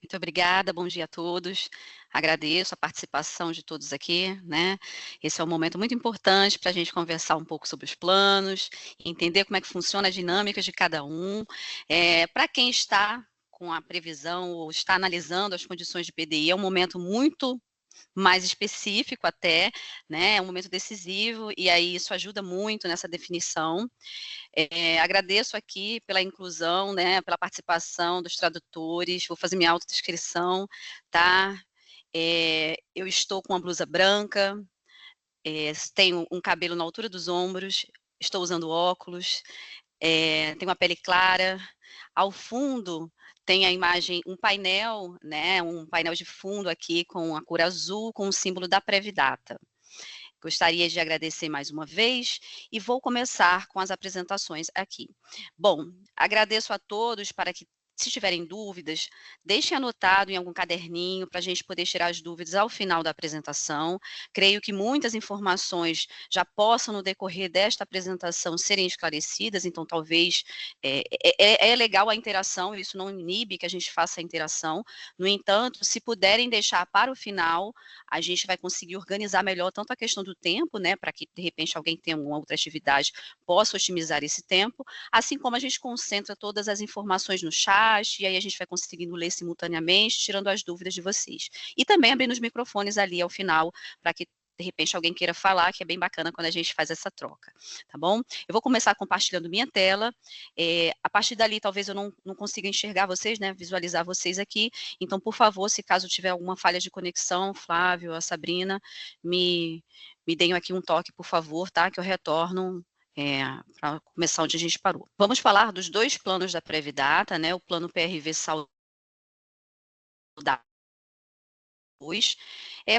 Muito obrigada, bom dia a todos. Agradeço a participação de todos aqui, né. Esse é um momento muito importante para a gente conversar um pouco sobre os planos, entender como é que funciona a dinâmica de cada um. Para quem está com a previsão ou está analisando as condições de PDI, é um momento muito mais específico até, né, é um momento decisivo, e aí isso ajuda muito nessa definição. Agradeço aqui pela inclusão, né, pela participação dos tradutores, vou fazer minha autodescrição, tá. Eu estou com uma blusa branca, tenho um cabelo na altura dos ombros, estou usando óculos, tenho uma pele clara, ao fundo tem a imagem um painel, né, um painel de fundo aqui com a cor azul, com o símbolo da Previdata. Gostaria de agradecer mais uma vez e vou começar com as apresentações aqui. Bom, agradeço a todos para que, se tiverem dúvidas, deixem anotado em algum caderninho para a gente poder tirar as dúvidas ao final da apresentação. Creio que muitas informações já possam, no decorrer desta apresentação, serem esclarecidas, então talvez é legal a interação, isso não inibe que a gente faça a interação. No entanto, se puderem deixar para o final, a gente vai conseguir organizar melhor tanto a questão do tempo, né, para que de repente alguém tenha alguma outra atividade, possa otimizar esse tempo, assim como a gente concentra todas as informações no chat, e aí a gente vai conseguindo ler simultaneamente, tirando as dúvidas de vocês. E também abrindo os microfones ali ao final, para que de repente alguém queira falar, que é bem bacana quando a gente faz essa troca, tá bom? Eu vou começar compartilhando minha tela, a partir dali talvez eu não consiga enxergar vocês, né, visualizar vocês aqui, então, por favor, se caso tiver alguma falha de conexão, Flávio, a Sabrina, me deem aqui um toque, por favor, tá? Que eu retorno para começar onde a gente parou. Vamos falar dos dois planos da Previdata, né? O plano PRV Saudável,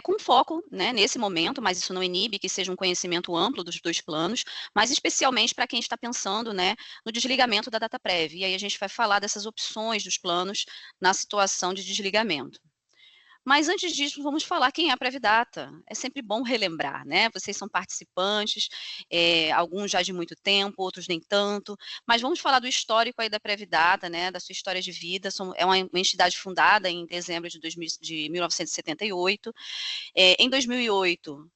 com foco, né, nesse momento, mas isso não inibe que seja um conhecimento amplo dos dois planos, mas especialmente para quem está pensando, né, no desligamento da DataPrev. E aí a gente vai falar dessas opções dos planos na situação de desligamento. Mas antes disso, vamos falar quem é a Previdata. É sempre bom relembrar, né? Vocês são participantes, alguns já de muito tempo, outros nem tanto, mas vamos falar do histórico aí da Previdata, né? Da sua história de vida. É uma entidade fundada em dezembro de 1978. Em 2008,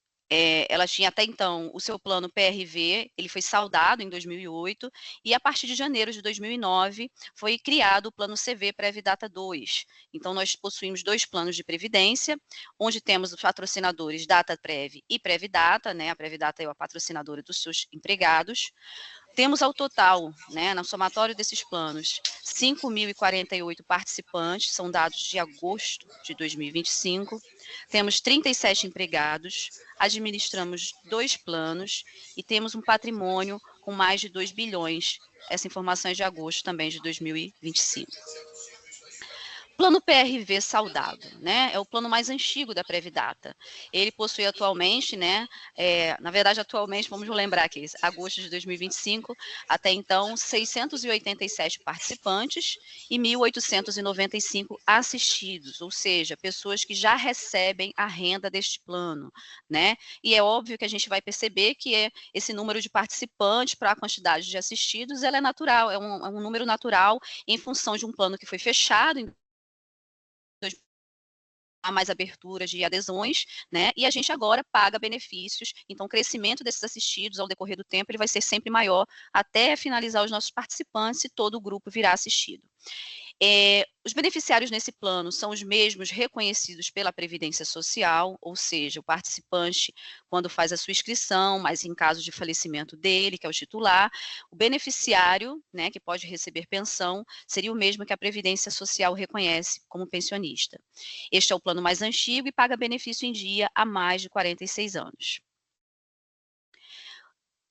ela tinha até então o seu plano PRV, ele foi saldado em 2008, e a partir de janeiro de 2009 foi criado o plano CV Previdata 2. Então nós possuímos dois planos de previdência, onde temos os patrocinadores DataPrev e Previdata, né? A Previdata é a patrocinadora dos seus empregados. Temos ao total, né, no somatório desses planos, 5.048 participantes, são dados de agosto de 2025. Temos 37 empregados, administramos dois planos e temos um patrimônio com mais de 2 bilhões. Essa informação é de agosto também de 2025. Plano PRV saudável, né, é o plano mais antigo da Previdata. Ele possui atualmente, né, na verdade atualmente, vamos lembrar aqui, agosto de 2025, até então 687 participantes e 1.895 assistidos, ou seja, pessoas que já recebem a renda deste plano, né, e é óbvio que a gente vai perceber que esse número de participantes para a quantidade de assistidos, ela é natural, é um número natural em função de um plano que foi fechado em há mais aberturas de adesões, né, e a gente agora paga benefícios, então o crescimento desses assistidos ao decorrer do tempo, ele vai ser sempre maior, até finalizar os nossos participantes e todo o grupo virá assistido. Os beneficiários nesse plano são os mesmos reconhecidos pela Previdência Social, ou seja, o participante, quando faz a sua inscrição, mas em caso de falecimento dele, que é o titular, o beneficiário, né, que pode receber pensão, seria o mesmo que a Previdência Social reconhece como pensionista. Este é o plano mais antigo e paga benefício em dia há mais de 46 anos.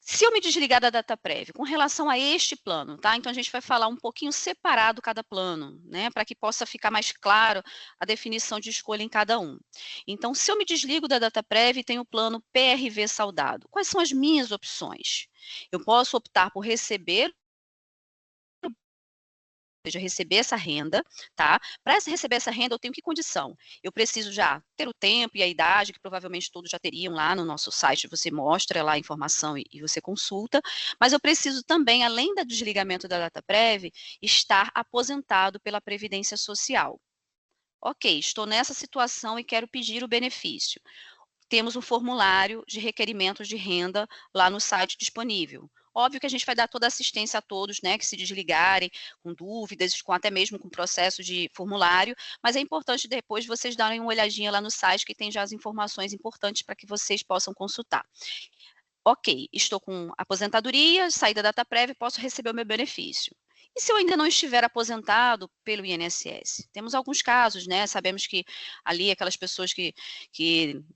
Se eu me desligar da DataPrev, com relação a este plano, tá? Então a gente vai falar um pouquinho separado cada plano, né? Para que possa ficar mais claro a definição de escolha em cada um. Então, se eu me desligo da DataPrev e tenho o plano PRV Saudado, quais são as minhas opções? Eu posso optar por receber, seja, receber essa renda, tá? Para receber essa renda, eu tenho que condição? Eu preciso já ter o tempo e a idade, que provavelmente todos já teriam lá no nosso site, você mostra lá a informação e você consulta, mas eu preciso também, além do desligamento da DataPrev, estar aposentado pela Previdência Social. Ok, estou nessa situação e quero pedir o benefício. Temos um formulário de requerimentos de renda lá no site disponível. Óbvio que a gente vai dar toda a assistência a todos, né, que se desligarem com dúvidas, com até mesmo com processo de formulário, mas é importante depois vocês darem uma olhadinha lá no site que tem já as informações importantes para que vocês possam consultar. Ok, estou com aposentadoria, saí da data prévia, posso receber o meu benefício. E se eu ainda não estiver aposentado pelo INSS? Temos alguns casos, né? Sabemos que ali aquelas pessoas que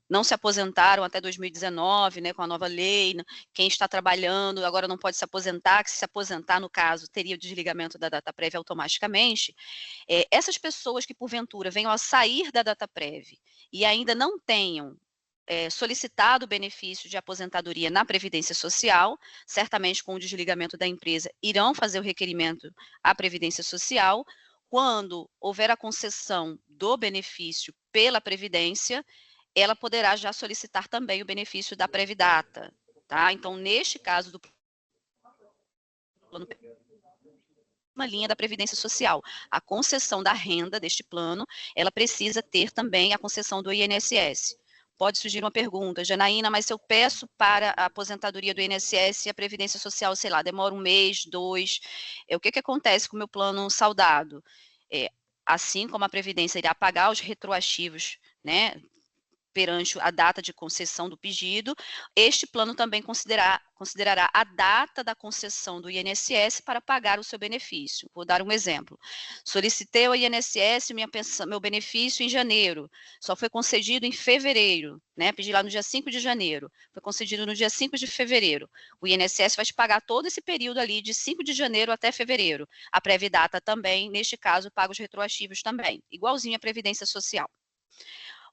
não se aposentaram até 2019, né, com a nova lei, quem está trabalhando agora não pode se aposentar, que se aposentar, no caso, teria o desligamento da data prévia automaticamente. Essas pessoas que porventura venham a sair da data prévia e ainda não tenham solicitado o benefício de aposentadoria na Previdência Social, certamente com o desligamento da empresa, irão fazer o requerimento à Previdência Social. Quando houver a concessão do benefício pela Previdência, ela poderá já solicitar também o benefício da Previdata, tá? Então, neste caso do plano, uma linha da Previdência Social, a concessão da renda deste plano, ela precisa ter também a concessão do INSS. Pode surgir uma pergunta, Janaína, mas se eu peço para a aposentadoria do INSS e a Previdência Social, sei lá, demora 1 mês, 2, o que acontece com o meu plano saudado? Assim como a Previdência irá pagar os retroativos, né, perante a data de concessão do pedido, este plano também considerará a data da concessão do INSS para pagar o seu benefício. Vou dar um exemplo. Solicitei ao INSS meu benefício em janeiro, só foi concedido em fevereiro, né? Pedi lá no dia 5 de janeiro, foi concedido no dia 5 de fevereiro. O INSS vai te pagar todo esse período ali, de 5 de janeiro até fevereiro. A Previdata também, neste caso, paga os retroativos também, igualzinho à Previdência Social.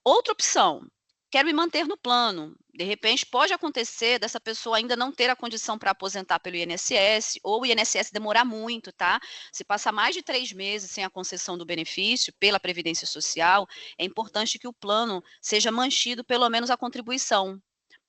Outra opção, quero me manter no plano. De repente, pode acontecer dessa pessoa ainda não ter a condição para aposentar pelo INSS, ou o INSS demorar muito, tá? Se passar mais de 3 meses sem a concessão do benefício pela Previdência Social, é importante que o plano seja mantido pelo menos a contribuição.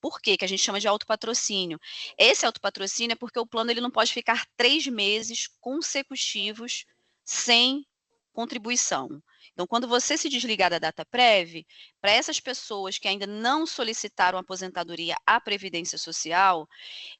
Por quê? Que a gente chama de autopatrocínio. Esse autopatrocínio é porque o plano ele não pode ficar 3 meses consecutivos sem contribuição. Então, quando você se desligar da data prévia, para essas pessoas que ainda não solicitaram aposentadoria à Previdência Social,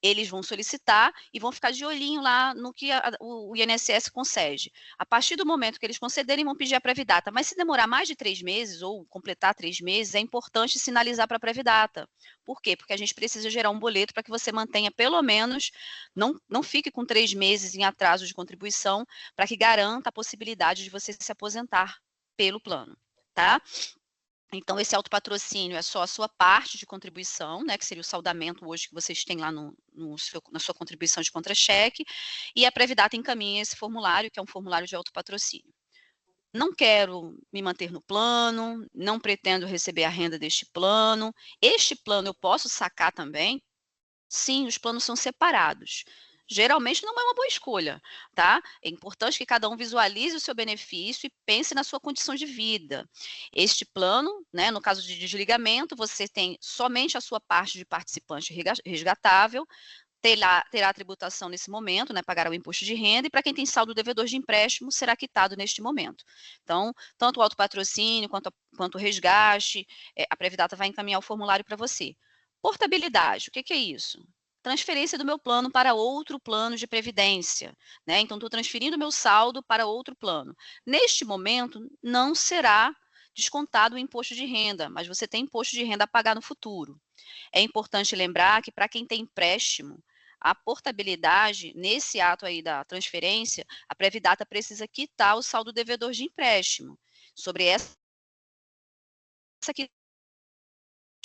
eles vão solicitar e vão ficar de olhinho lá no que o INSS concede. A partir do momento que eles concederem, vão pedir a Previdata. Mas se demorar mais de 3 meses ou completar 3 meses, é importante sinalizar para a Previdata. Por quê? Porque a gente precisa gerar um boleto para que você mantenha pelo menos, não fique com 3 meses em atraso de contribuição, para que garanta a possibilidade de você se aposentar pelo plano, tá? Então, esse autopatrocínio é só a sua parte de contribuição, né, que seria o saldamento hoje que vocês têm lá na sua contribuição de contra-cheque, e a Previdata encaminha esse formulário, que é um formulário de autopatrocínio. Não quero me manter no plano, não pretendo receber a renda deste plano. Este plano eu posso sacar também? Sim, os planos são separados. Geralmente não é uma boa escolha, tá? É importante que cada um visualize o seu benefício e pense na sua condição de vida. Este plano, né, no caso de desligamento, você tem somente a sua parte de participante resgatável, terá a tributação nesse momento, né, pagará o imposto de renda, e para quem tem saldo devedor de empréstimo, será quitado neste momento. Então, tanto o autopatrocínio quanto o resgate, a Previdata vai encaminhar o formulário para você. Portabilidade, o que é isso? Transferência do meu plano para outro plano de previdência, né? Então, estou transferindo meu saldo para outro plano. Neste momento, não será descontado o imposto de renda, mas você tem imposto de renda a pagar no futuro. É importante lembrar que para quem tem empréstimo, a portabilidade, nesse ato aí da transferência, a Previdata precisa quitar o saldo devedor de empréstimo sobre essa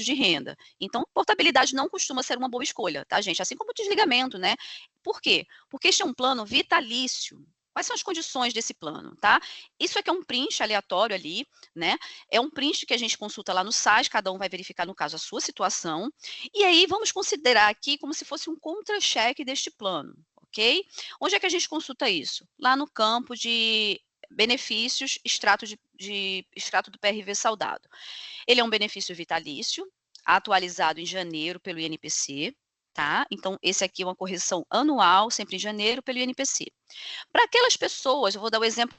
de renda. Então, portabilidade não costuma ser uma boa escolha, tá, gente? Assim como o desligamento, né? Por quê? Porque este é um plano vitalício. Quais são as condições desse plano, tá? Isso aqui é um print aleatório ali, né? É um print que a gente consulta lá no site, cada um vai verificar, no caso, a sua situação. E aí, vamos considerar aqui como se fosse um contra-cheque deste plano, ok? Onde é que a gente consulta isso? Lá no campo de benefícios, extrato do PRV saudado. Ele é um benefício vitalício, atualizado em janeiro pelo INPC, tá? Então, esse aqui é uma correção anual, sempre em janeiro, pelo INPC. Para aquelas pessoas, eu vou dar o exemplo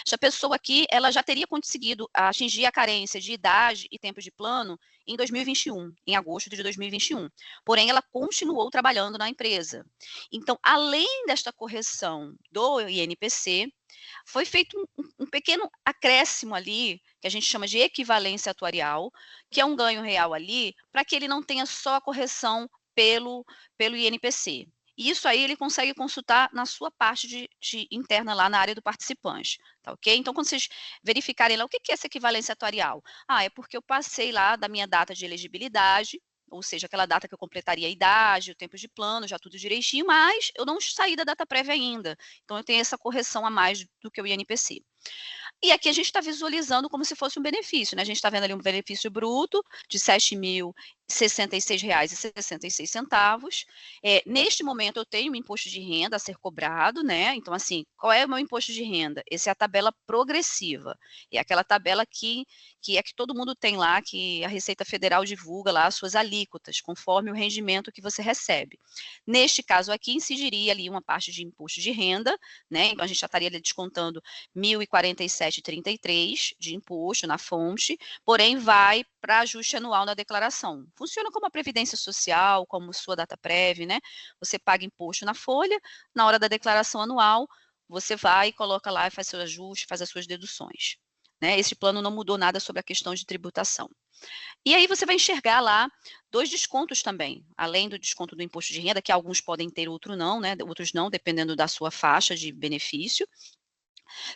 Essa pessoa aqui, ela já teria conseguido atingir a carência de idade e tempo de plano em 2021, em agosto de 2021. Porém, ela continuou trabalhando na empresa. Então, além desta correção do INPC, foi feito um pequeno acréscimo ali, que a gente chama de equivalência atuarial, que é um ganho real ali, para que ele não tenha só a correção pelo INPC. E isso aí ele consegue consultar na sua parte de interna lá na área do participante, tá ok? Então, quando vocês verificarem lá, o que é essa equivalência atuarial? Ah, é porque eu passei lá da minha data de elegibilidade, ou seja, aquela data que eu completaria a idade, o tempo de plano, já tudo direitinho, mas eu não saí da data prévia ainda. Então, eu tenho essa correção a mais do que o INPC. E aqui a gente está visualizando como se fosse um benefício, né? A gente está vendo ali um benefício bruto de R$ 7.066,66. Neste momento, eu tenho um imposto de renda a ser cobrado, né? Então, assim, qual é o meu imposto de renda? Essa é a tabela progressiva. É aquela tabela que todo mundo tem lá, que a Receita Federal divulga lá as suas alíquotas, conforme o rendimento que você recebe. Neste caso aqui, incidiria ali uma parte de imposto de renda, né? Então, a gente já estaria ali descontando 1.047,33 de imposto na fonte, porém vai para ajuste anual na declaração. Funciona como a previdência social, como sua data prévia, né? Você paga imposto na folha, na hora da declaração anual, você vai e coloca lá e faz seu ajuste, faz as suas deduções. Né? Esse plano não mudou nada sobre a questão de tributação. E aí você vai enxergar lá 2 descontos também, além do desconto do imposto de renda, que alguns podem ter, outros não, né? Outros não, dependendo da sua faixa de benefício.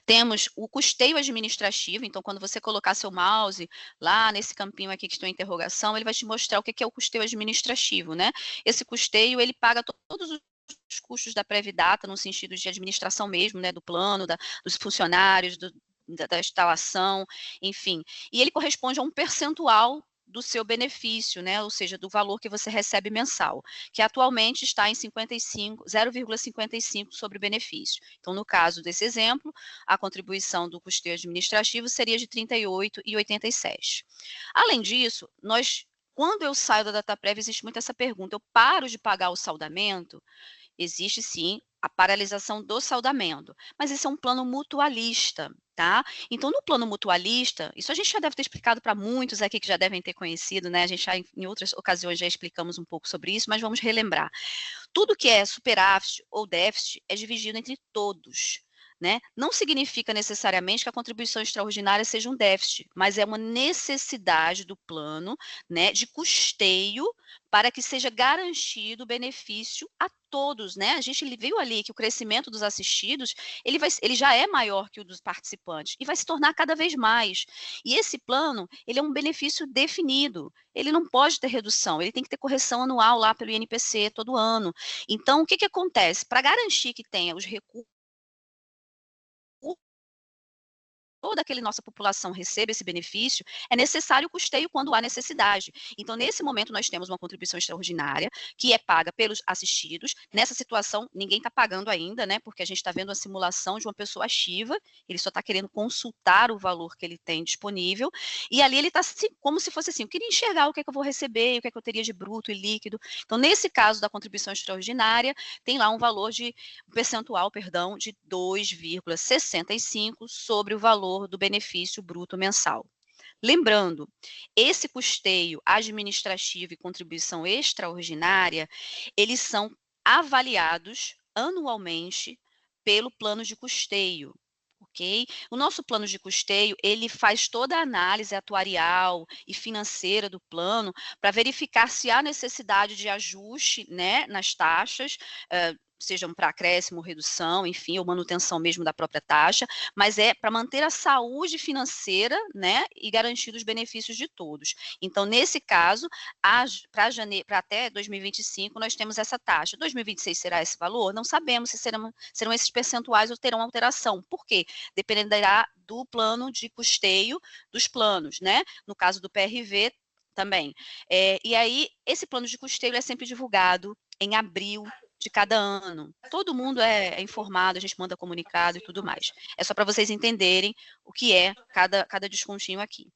Temos o custeio administrativo, então quando você colocar seu mouse lá nesse campinho aqui que está em interrogação, ele vai te mostrar o que é o custeio administrativo, né? Esse custeio, ele paga todos os custos da Previdata, no sentido de administração mesmo, né, do plano, dos funcionários, da instalação, enfim. E ele corresponde a um percentual do seu benefício, né? Ou seja, do valor que você recebe mensal, que atualmente está em 0,55 sobre o benefício. Então, no caso desse exemplo, a contribuição do custeio administrativo seria de R$ 38,87. Além disso, quando eu saio da data prévia, existe muito essa pergunta: eu paro de pagar o saldamento? Existe sim a paralisação do saldamento, mas esse é um plano mutualista, tá? Então, no plano mutualista, isso a gente já deve ter explicado para muitos aqui que já devem ter conhecido, né? A gente já em outras ocasiões já explicamos um pouco sobre isso, mas vamos relembrar. Tudo que é superávit ou déficit é dividido entre todos. Né? Não significa necessariamente que a contribuição extraordinária seja um déficit, mas é uma necessidade do plano, né, de custeio para que seja garantido o benefício a todos, né? A gente viu ali que o crescimento dos assistidos, ele já é maior que o dos participantes e vai se tornar cada vez mais. E esse plano, ele é um benefício definido. Ele não pode ter redução, ele tem que ter correção anual lá pelo INPC todo ano. Então, o que acontece? Para garantir que tenha os recursos, toda aquela nossa população receba esse benefício, é necessário o custeio quando há necessidade. Então, nesse momento, nós temos uma contribuição extraordinária, que é paga pelos assistidos. Nessa situação, ninguém está pagando ainda, né? Porque a gente está vendo uma simulação de uma pessoa ativa, ele só está querendo consultar o valor que ele tem disponível, e ali ele está como se fosse assim: eu queria enxergar o que é que eu vou receber, o que é que eu teria de bruto e líquido. Então, nesse caso da contribuição extraordinária, tem lá um valor um percentual, perdão, de 2,65 sobre o valor do benefício bruto mensal. Lembrando, esse custeio administrativo e contribuição extraordinária, eles são avaliados anualmente pelo plano de custeio. Ok? O nosso plano de custeio, ele faz toda a análise atuarial e financeira do plano para verificar se há necessidade de ajuste, né, nas taxas, sejam para acréscimo, redução, enfim, ou manutenção mesmo da própria taxa, mas é para manter a saúde financeira, né, e garantir os benefícios de todos. Então, nesse caso, para até 2025, nós temos essa taxa. 2026 será esse valor? Não sabemos se serão esses percentuais ou terão alteração. Por quê? Dependerá do plano de custeio dos planos, né? No caso do PRV, também. E aí, esse plano de custeio é sempre divulgado em abril de cada ano. Todo mundo é informado, a gente manda comunicado e tudo mais. É só para vocês entenderem o que é cada descontinho aqui.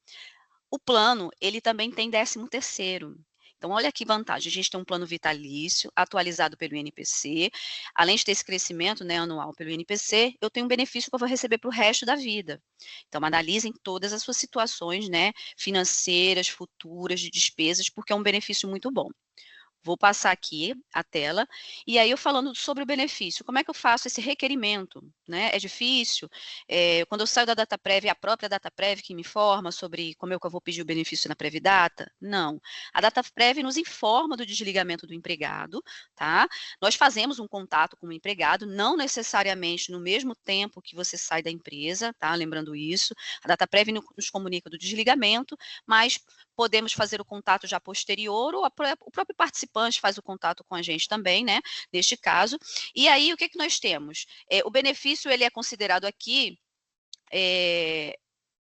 O plano, ele também tem 13º, Então, olha que vantagem, a gente tem um plano vitalício, atualizado pelo INPC, além de ter esse crescimento, né, anual pelo INPC, eu tenho um benefício que eu vou receber para o resto da vida. Então, analisem todas as suas situações, né, financeiras, futuras, de despesas, porque é um benefício muito bom. Vou passar aqui a tela, e aí eu falando sobre o benefício, como é que eu faço esse requerimento, né, é difícil, quando eu saio da Dataprev, é a própria Dataprev que me informa sobre como é que eu vou pedir o benefício na Previdata? Não, a Dataprev nos informa do desligamento do empregado, tá, nós fazemos um contato com o empregado, não necessariamente no mesmo tempo que você sai da empresa, tá, lembrando isso, a Dataprev nos comunica do desligamento, mas podemos fazer o contato já posterior, ou o próprio participante faz o contato com a gente também, né, neste caso. E aí, o que que nós temos? O benefício, ele é considerado aqui,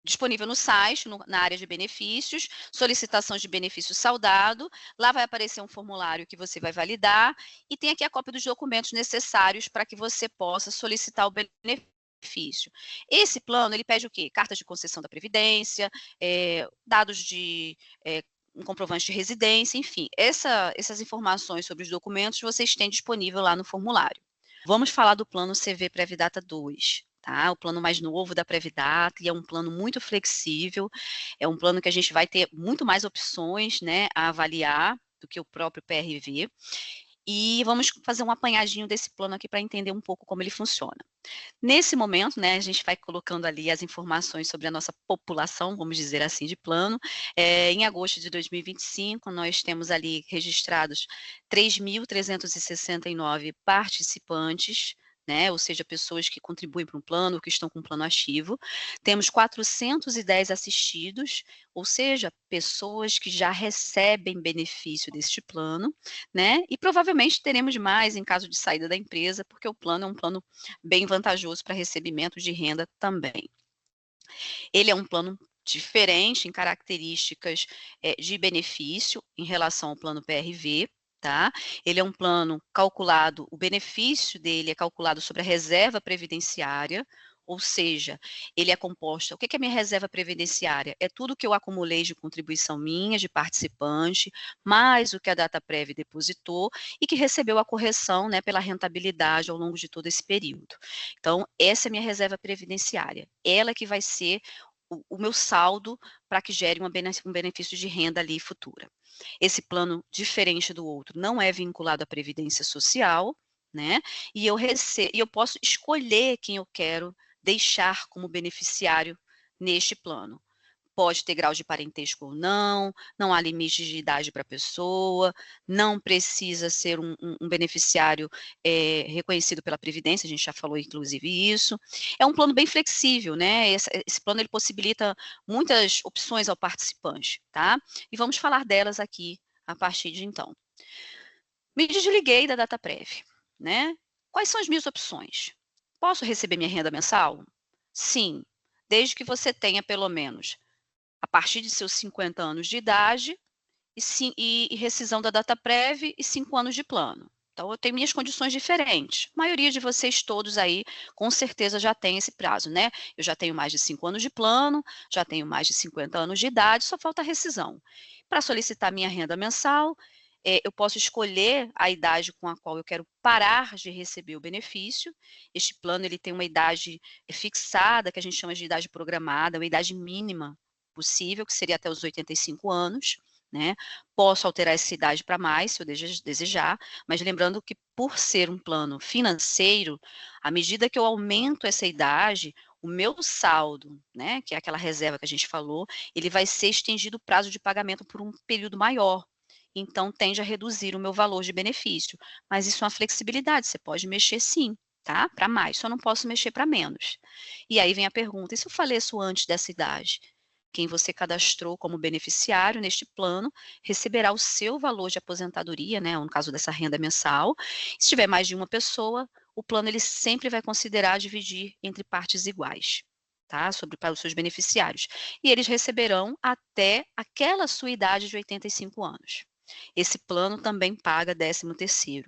disponível no site, na área de benefícios, solicitação de benefício saudado, lá vai aparecer um formulário que você vai validar, e tem aqui a cópia dos documentos necessários para que você possa solicitar o benefício. Esse plano, ele pede o quê? Carta de concessão da Previdência, dados de um comprovante de residência, enfim, essas informações sobre os documentos vocês têm disponível lá no formulário. Vamos falar do plano CV Previdata 2, tá? O plano mais novo da Previdata, e é um plano muito flexível, é um plano que a gente vai ter muito mais opções, né, a avaliar do que o próprio PRV. E vamos fazer um apanhadinho desse plano aqui para entender um pouco como ele funciona. Nesse momento, né, a gente vai colocando ali as informações sobre a nossa população, vamos dizer assim, de plano. Em agosto de 2025, nós temos ali registrados 3.369 participantes, né, ou seja, pessoas que contribuem para um plano, que estão com um plano ativo. Temos 410 assistidos, ou seja, pessoas que já recebem benefício deste plano, né, e provavelmente teremos mais em caso de saída da empresa, porque o plano é um plano bem vantajoso para recebimento de renda também. Ele é um plano diferente em características de benefício em relação ao plano PRV, tá? Ele é um plano calculado, o benefício dele é calculado sobre a reserva previdenciária, ou seja, ele é composto. O que é minha reserva previdenciária? É tudo que eu acumulei de contribuição minha, de participante, mais o que a Dataprev depositou e que recebeu a correção, né, pela rentabilidade ao longo de todo esse período. Então, essa é a minha reserva previdenciária. Ela que vai ser o meu saldo para que gere um benefício de renda ali futura. Esse plano, diferente do outro, não é vinculado à Previdência Social, né? E eu posso escolher quem eu quero deixar como beneficiário neste plano. Pode ter grau de parentesco ou não, não há limite de idade para a pessoa, não precisa ser um beneficiário reconhecido pela Previdência, a gente já falou inclusive isso. É um plano bem flexível, né? Esse plano ele possibilita muitas opções ao participante, tá? E vamos falar delas aqui a partir de então. Me desliguei da Dataprev, né? Quais são as minhas opções? Posso receber minha renda mensal? Sim, desde que você tenha pelo menos a partir de seus 50 anos de idade, e rescisão da Dataprev e 5 anos de plano. Então, eu tenho minhas condições diferentes. A maioria de vocês todos aí, com certeza, já tem esse prazo, né? Eu já tenho mais de 5 anos de plano, já tenho mais de 50 anos de idade, só falta a rescisão. Para solicitar minha renda mensal, eu posso escolher a idade com a qual eu quero parar de receber o benefício. Este plano ele tem uma idade fixada, que a gente chama de idade programada, uma idade mínima possível, que seria até os 85 anos, né? Posso alterar essa idade para mais, se eu desejar, mas lembrando que por ser um plano financeiro, à medida que eu aumento essa idade, o meu saldo, né, que é aquela reserva que a gente falou, ele vai ser estendido o prazo de pagamento por um período maior. Então, tende a reduzir o meu valor de benefício. Mas isso é uma flexibilidade, você pode mexer sim, tá? Para mais, só não posso mexer para menos. E aí vem a pergunta, e se eu faleço antes dessa idade? Quem você cadastrou como beneficiário neste plano receberá o seu valor de aposentadoria, né, no caso dessa renda mensal. Se tiver mais de uma pessoa, o plano ele sempre vai considerar dividir entre partes iguais, tá? Para os seus beneficiários. E eles receberão até aquela sua idade de 85 anos. Esse plano também paga 13º.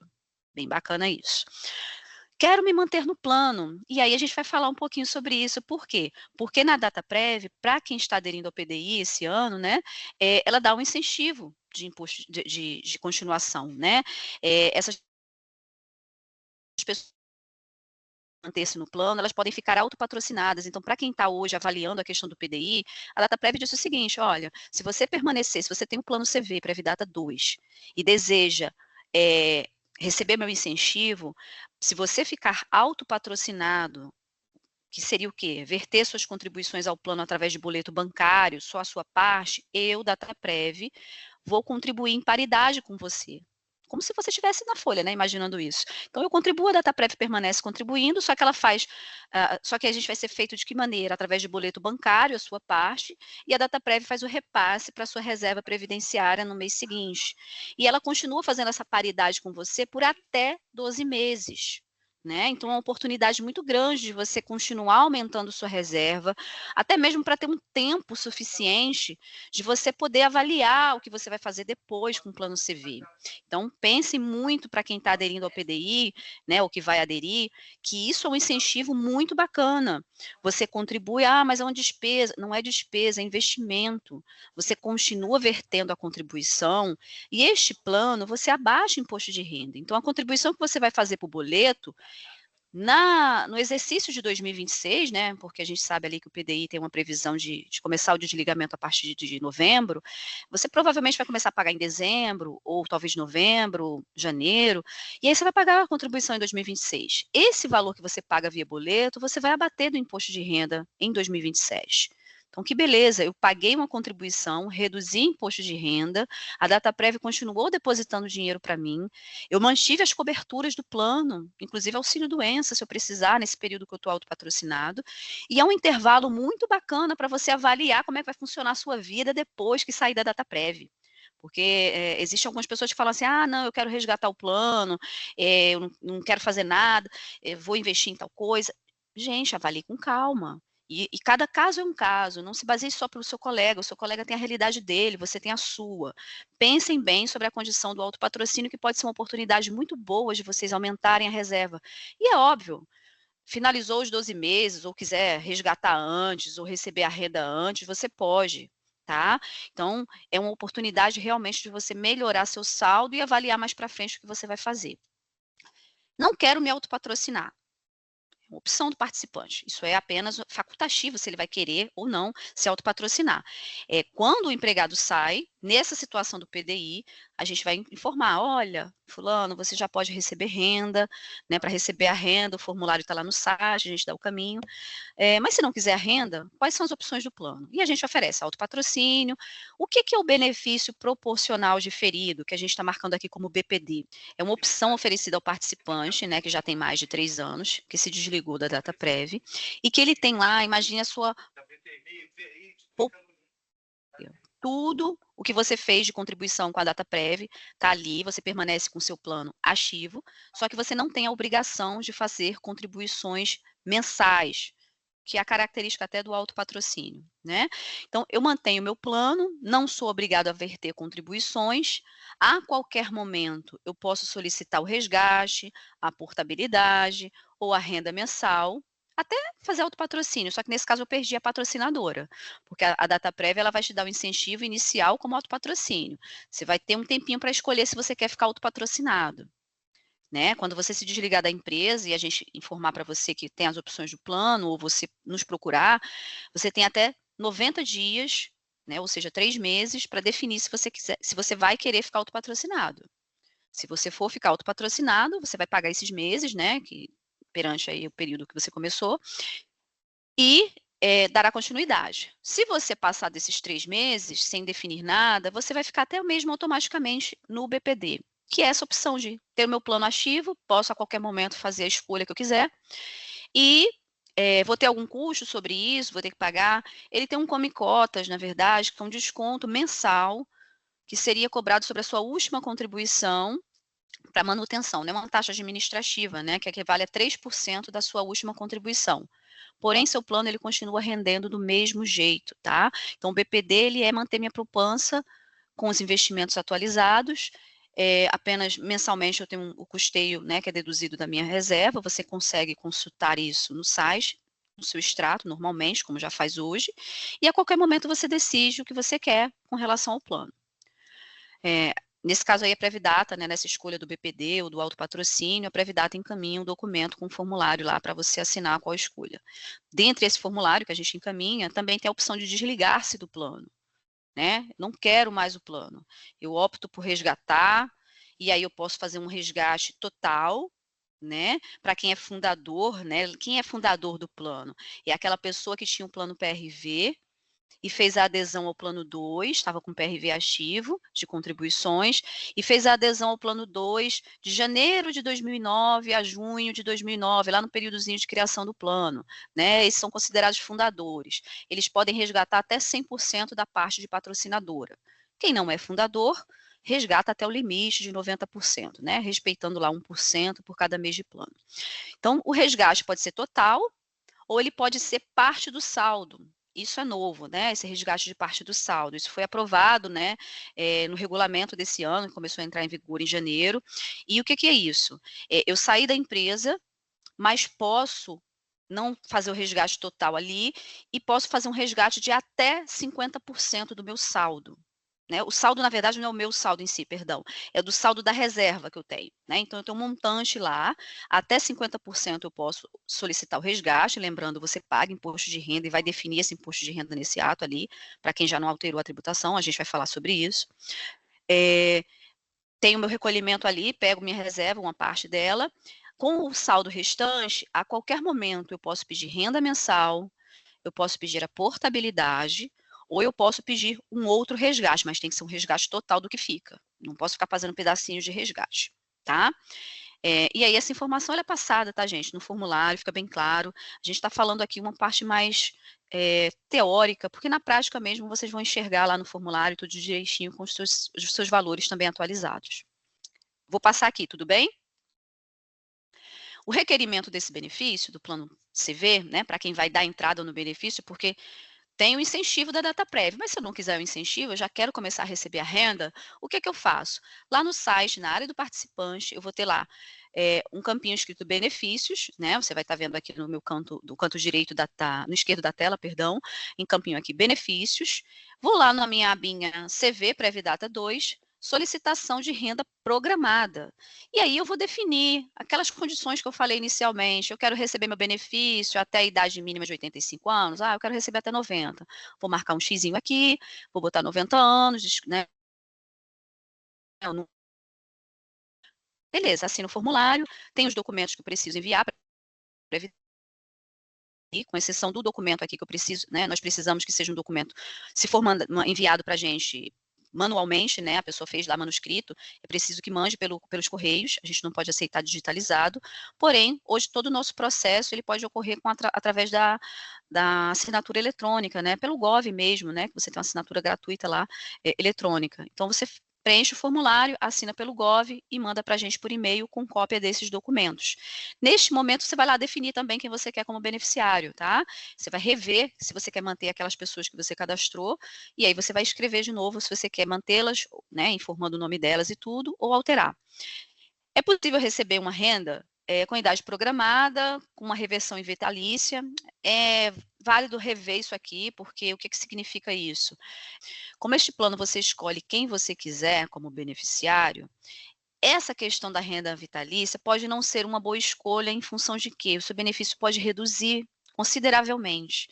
Bem bacana isso. Quero me manter no plano. E aí a gente vai falar um pouquinho sobre isso. Por quê? Porque na Dataprev, para quem está aderindo ao PDI esse ano, né, ela dá um incentivo de imposto de continuação, né. Essas pessoas manter-se no plano, elas podem ficar autopatrocinadas. Então, para quem está hoje avaliando a questão do PDI, a Dataprev disse o seguinte: olha, se você permanecer, se você tem um plano CV Previdata 2 e deseja receber meu incentivo, se você ficar autopatrocinado, que seria o quê? Verter suas contribuições ao plano através de boleto bancário, só a sua parte, eu, Dataprev, vou contribuir em paridade com você. Como se você estivesse na folha, né, imaginando isso. Então eu contribuo, a Dataprev permanece contribuindo, só que ela faz, só que a gente vai ser feito de que maneira? Através de boleto bancário, a sua parte, e a Dataprev faz o repasse para a sua reserva previdenciária no mês seguinte. E ela continua fazendo essa paridade com você por até 12 meses. Né? Então, é uma oportunidade muito grande de você continuar aumentando sua reserva, até mesmo para ter um tempo suficiente de você poder avaliar o que você vai fazer depois com o plano CV. Então, pense muito para quem está aderindo ao PDI, né, ou que vai aderir, que isso é um incentivo muito bacana. Você contribui, mas é uma despesa. Não é despesa, é investimento. Você continua vertendo a contribuição e este plano, você abaixa o imposto de renda. Então, a contribuição que você vai fazer para o boleto, no exercício de 2026, né, porque a gente sabe ali que o PDI tem uma previsão de começar o desligamento a partir de novembro, você provavelmente vai começar a pagar em dezembro, ou talvez novembro, janeiro, e aí você vai pagar a contribuição em 2026. Esse valor que você paga via boleto, você vai abater do imposto de renda em 2027. Então, que beleza, eu paguei uma contribuição, reduzi imposto de renda, a Dataprev continuou depositando dinheiro para mim, eu mantive as coberturas do plano, inclusive auxílio-doença, se eu precisar, nesse período que eu estou autopatrocinado, e é um intervalo muito bacana para você avaliar como é que vai funcionar a sua vida depois que sair da Dataprev. Porque existem algumas pessoas que falam assim, não, eu quero resgatar o plano, eu não quero fazer nada, vou investir em tal coisa. Gente, avalie com calma. E cada caso é um caso, não se baseie só pelo seu colega, o seu colega tem a realidade dele, você tem a sua. Pensem bem sobre a condição do autopatrocínio, que pode ser uma oportunidade muito boa de vocês aumentarem a reserva. E é óbvio, finalizou os 12 meses, ou quiser resgatar antes, ou receber a renda antes, você pode, tá? Então, é uma oportunidade realmente de você melhorar seu saldo e avaliar mais para frente o que você vai fazer. Não quero me autopatrocinar. Uma opção do participante. Isso é apenas facultativo, se ele vai querer ou não se autopatrocinar. Quando o empregado sai, nessa situação do PDI, a gente vai informar, olha, fulano, você já pode receber renda, né, para receber a renda, o formulário está lá no site, a gente dá o caminho. Mas se não quiser a renda, quais são as opções do plano? E a gente oferece autopatrocínio. O que é o benefício proporcional diferido, que a gente está marcando aqui como BPD? É uma opção oferecida ao participante, né, que já tem mais de 3 anos, que se desligou da Dataprev, e que ele tem lá, imagine a sua tudo o que você fez de contribuição com a Dataprev está ali, você permanece com o seu plano ativo, só que você não tem a obrigação de fazer contribuições mensais, que é a característica até do autopatrocínio, né? Então, eu mantenho meu plano, não sou obrigado a verter contribuições, a qualquer momento eu posso solicitar o resgate, a portabilidade ou a renda mensal, até fazer autopatrocínio, só que nesse caso eu perdi a patrocinadora, porque a Dataprev ela vai te dar o incentivo inicial como autopatrocínio. Você vai ter um tempinho para escolher se você quer ficar autopatrocinado. Né? Quando você se desligar da empresa e a gente informar para você que tem as opções do plano, ou você nos procurar, você tem até 90 dias, né? Ou seja, 3 meses, para definir se você quiser, se você vai querer ficar autopatrocinado. Se você for ficar autopatrocinado, você vai pagar esses meses, né? Que, perante aí o período que você começou, e dará continuidade. Se você passar desses 3 meses sem definir nada, você vai ficar até mesmo automaticamente no BPD, que é essa opção de ter o meu plano ativo, posso a qualquer momento fazer a escolha que eu quiser, e vou ter algum custo sobre isso, vou ter que pagar. Ele tem um come cotas, na verdade, que é um desconto mensal, que seria cobrado sobre a sua última contribuição para manutenção, né, uma taxa administrativa, né, que equivale a 3% da sua última contribuição. Porém, seu plano ele continua rendendo do mesmo jeito, tá? Então, o BPD ele é manter minha poupança com os investimentos atualizados, apenas mensalmente eu tenho o custeio, né, que é deduzido da minha reserva, você consegue consultar isso no site, no seu extrato, normalmente, como já faz hoje, e a qualquer momento você decide o que você quer com relação ao plano. Nesse caso aí, a Previdata, né, nessa escolha do BPD ou do autopatrocínio, a Previdata encaminha um documento com um formulário lá para você assinar qual escolha. Dentre esse formulário que a gente encaminha, também tem a opção de desligar-se do plano, né? Não quero mais o plano. Eu opto por resgatar, e aí eu posso fazer um resgate total, né? Para quem é fundador, né? Quem é fundador do plano? É aquela pessoa que tinha um plano PRV, e fez a adesão ao plano 2, estava com PRV ativo de contribuições, e fez a adesão ao plano 2 de janeiro de 2009 a junho de 2009, lá no períodozinho de criação do plano, né? Esses são considerados fundadores. Eles podem resgatar até 100% da parte de patrocinadora. Quem não é fundador, resgata até o limite de 90%, né? Respeitando lá 1% por cada mês de plano. Então, o resgate pode ser total, ou ele pode ser parte do saldo. Isso é novo, né? Esse resgate de parte do saldo. Isso foi aprovado, né, no regulamento desse ano, que começou a entrar em vigor em janeiro. E o que, que é isso? Eu saí da empresa, mas posso não fazer o resgate total ali e posso fazer um resgate de até 50% do meu saldo. Né? O saldo, na verdade, não é o meu saldo em si, perdão, é do saldo da reserva que eu tenho. Né? Então, eu tenho um montante lá, até 50% eu posso solicitar o resgate, lembrando, você paga imposto de renda e vai definir esse imposto de renda nesse ato ali, para quem já não alterou a tributação, a gente vai falar sobre isso. Tenho meu recolhimento ali, pego minha reserva, uma parte dela, com o saldo restante, a qualquer momento eu posso pedir renda mensal, eu posso pedir a portabilidade, ou eu posso pedir um outro resgate, mas tem que ser um resgate total do que fica. Não posso ficar fazendo pedacinhos de resgate, tá? E aí essa informação ela é passada, tá, gente? No formulário, fica bem claro. A gente está falando aqui uma parte mais teórica, porque na prática mesmo vocês vão enxergar lá no formulário tudo direitinho com os seus valores também atualizados. Vou passar aqui, tudo bem? O requerimento desse benefício, do plano CV, né, para quem vai dar entrada no benefício, porque tem o incentivo da data prévia, mas se eu não quiser o incentivo, eu já quero começar a receber a renda, o que que eu faço? Lá no site, na área do participante, eu vou ter lá um campinho escrito benefícios, né? Você vai estar vendo aqui no meu canto, do canto direito no esquerdo da tela, perdão, em campinho aqui benefícios. Vou lá na minha abinha CV Previdata 2, solicitação de renda programada. E aí eu vou definir aquelas condições que eu falei inicialmente. Eu quero receber meu benefício até a idade mínima de 85 anos. Eu quero receber até 90. Vou marcar um xizinho aqui, vou botar 90 anos, né? Beleza, assino o formulário, tem os documentos que eu preciso enviar para com exceção do documento aqui que eu preciso, né? Nós precisamos que seja um documento, se for enviado para a gente manualmente, né, a pessoa fez lá manuscrito, é preciso que mande pelos correios, a gente não pode aceitar digitalizado, porém, hoje todo o nosso processo, ele pode ocorrer através da assinatura eletrônica, né, pelo Gov mesmo, né, que você tem uma assinatura gratuita lá, eletrônica. Então, você preenche o formulário, assina pelo Gov e manda para a gente por e-mail com cópia desses documentos. Neste momento, você vai lá definir também quem você quer como beneficiário, tá? Você vai rever se você quer manter aquelas pessoas que você cadastrou, e aí você vai escrever de novo se você quer mantê-las, né, informando o nome delas e tudo, ou alterar. É possível receber uma renda com idade programada, com uma reversão em vitalícia. É válido rever isso aqui, porque o que, que significa isso? Como este plano você escolhe quem você quiser como beneficiário, essa questão da renda vitalícia pode não ser uma boa escolha em função de que o seu benefício pode reduzir consideravelmente,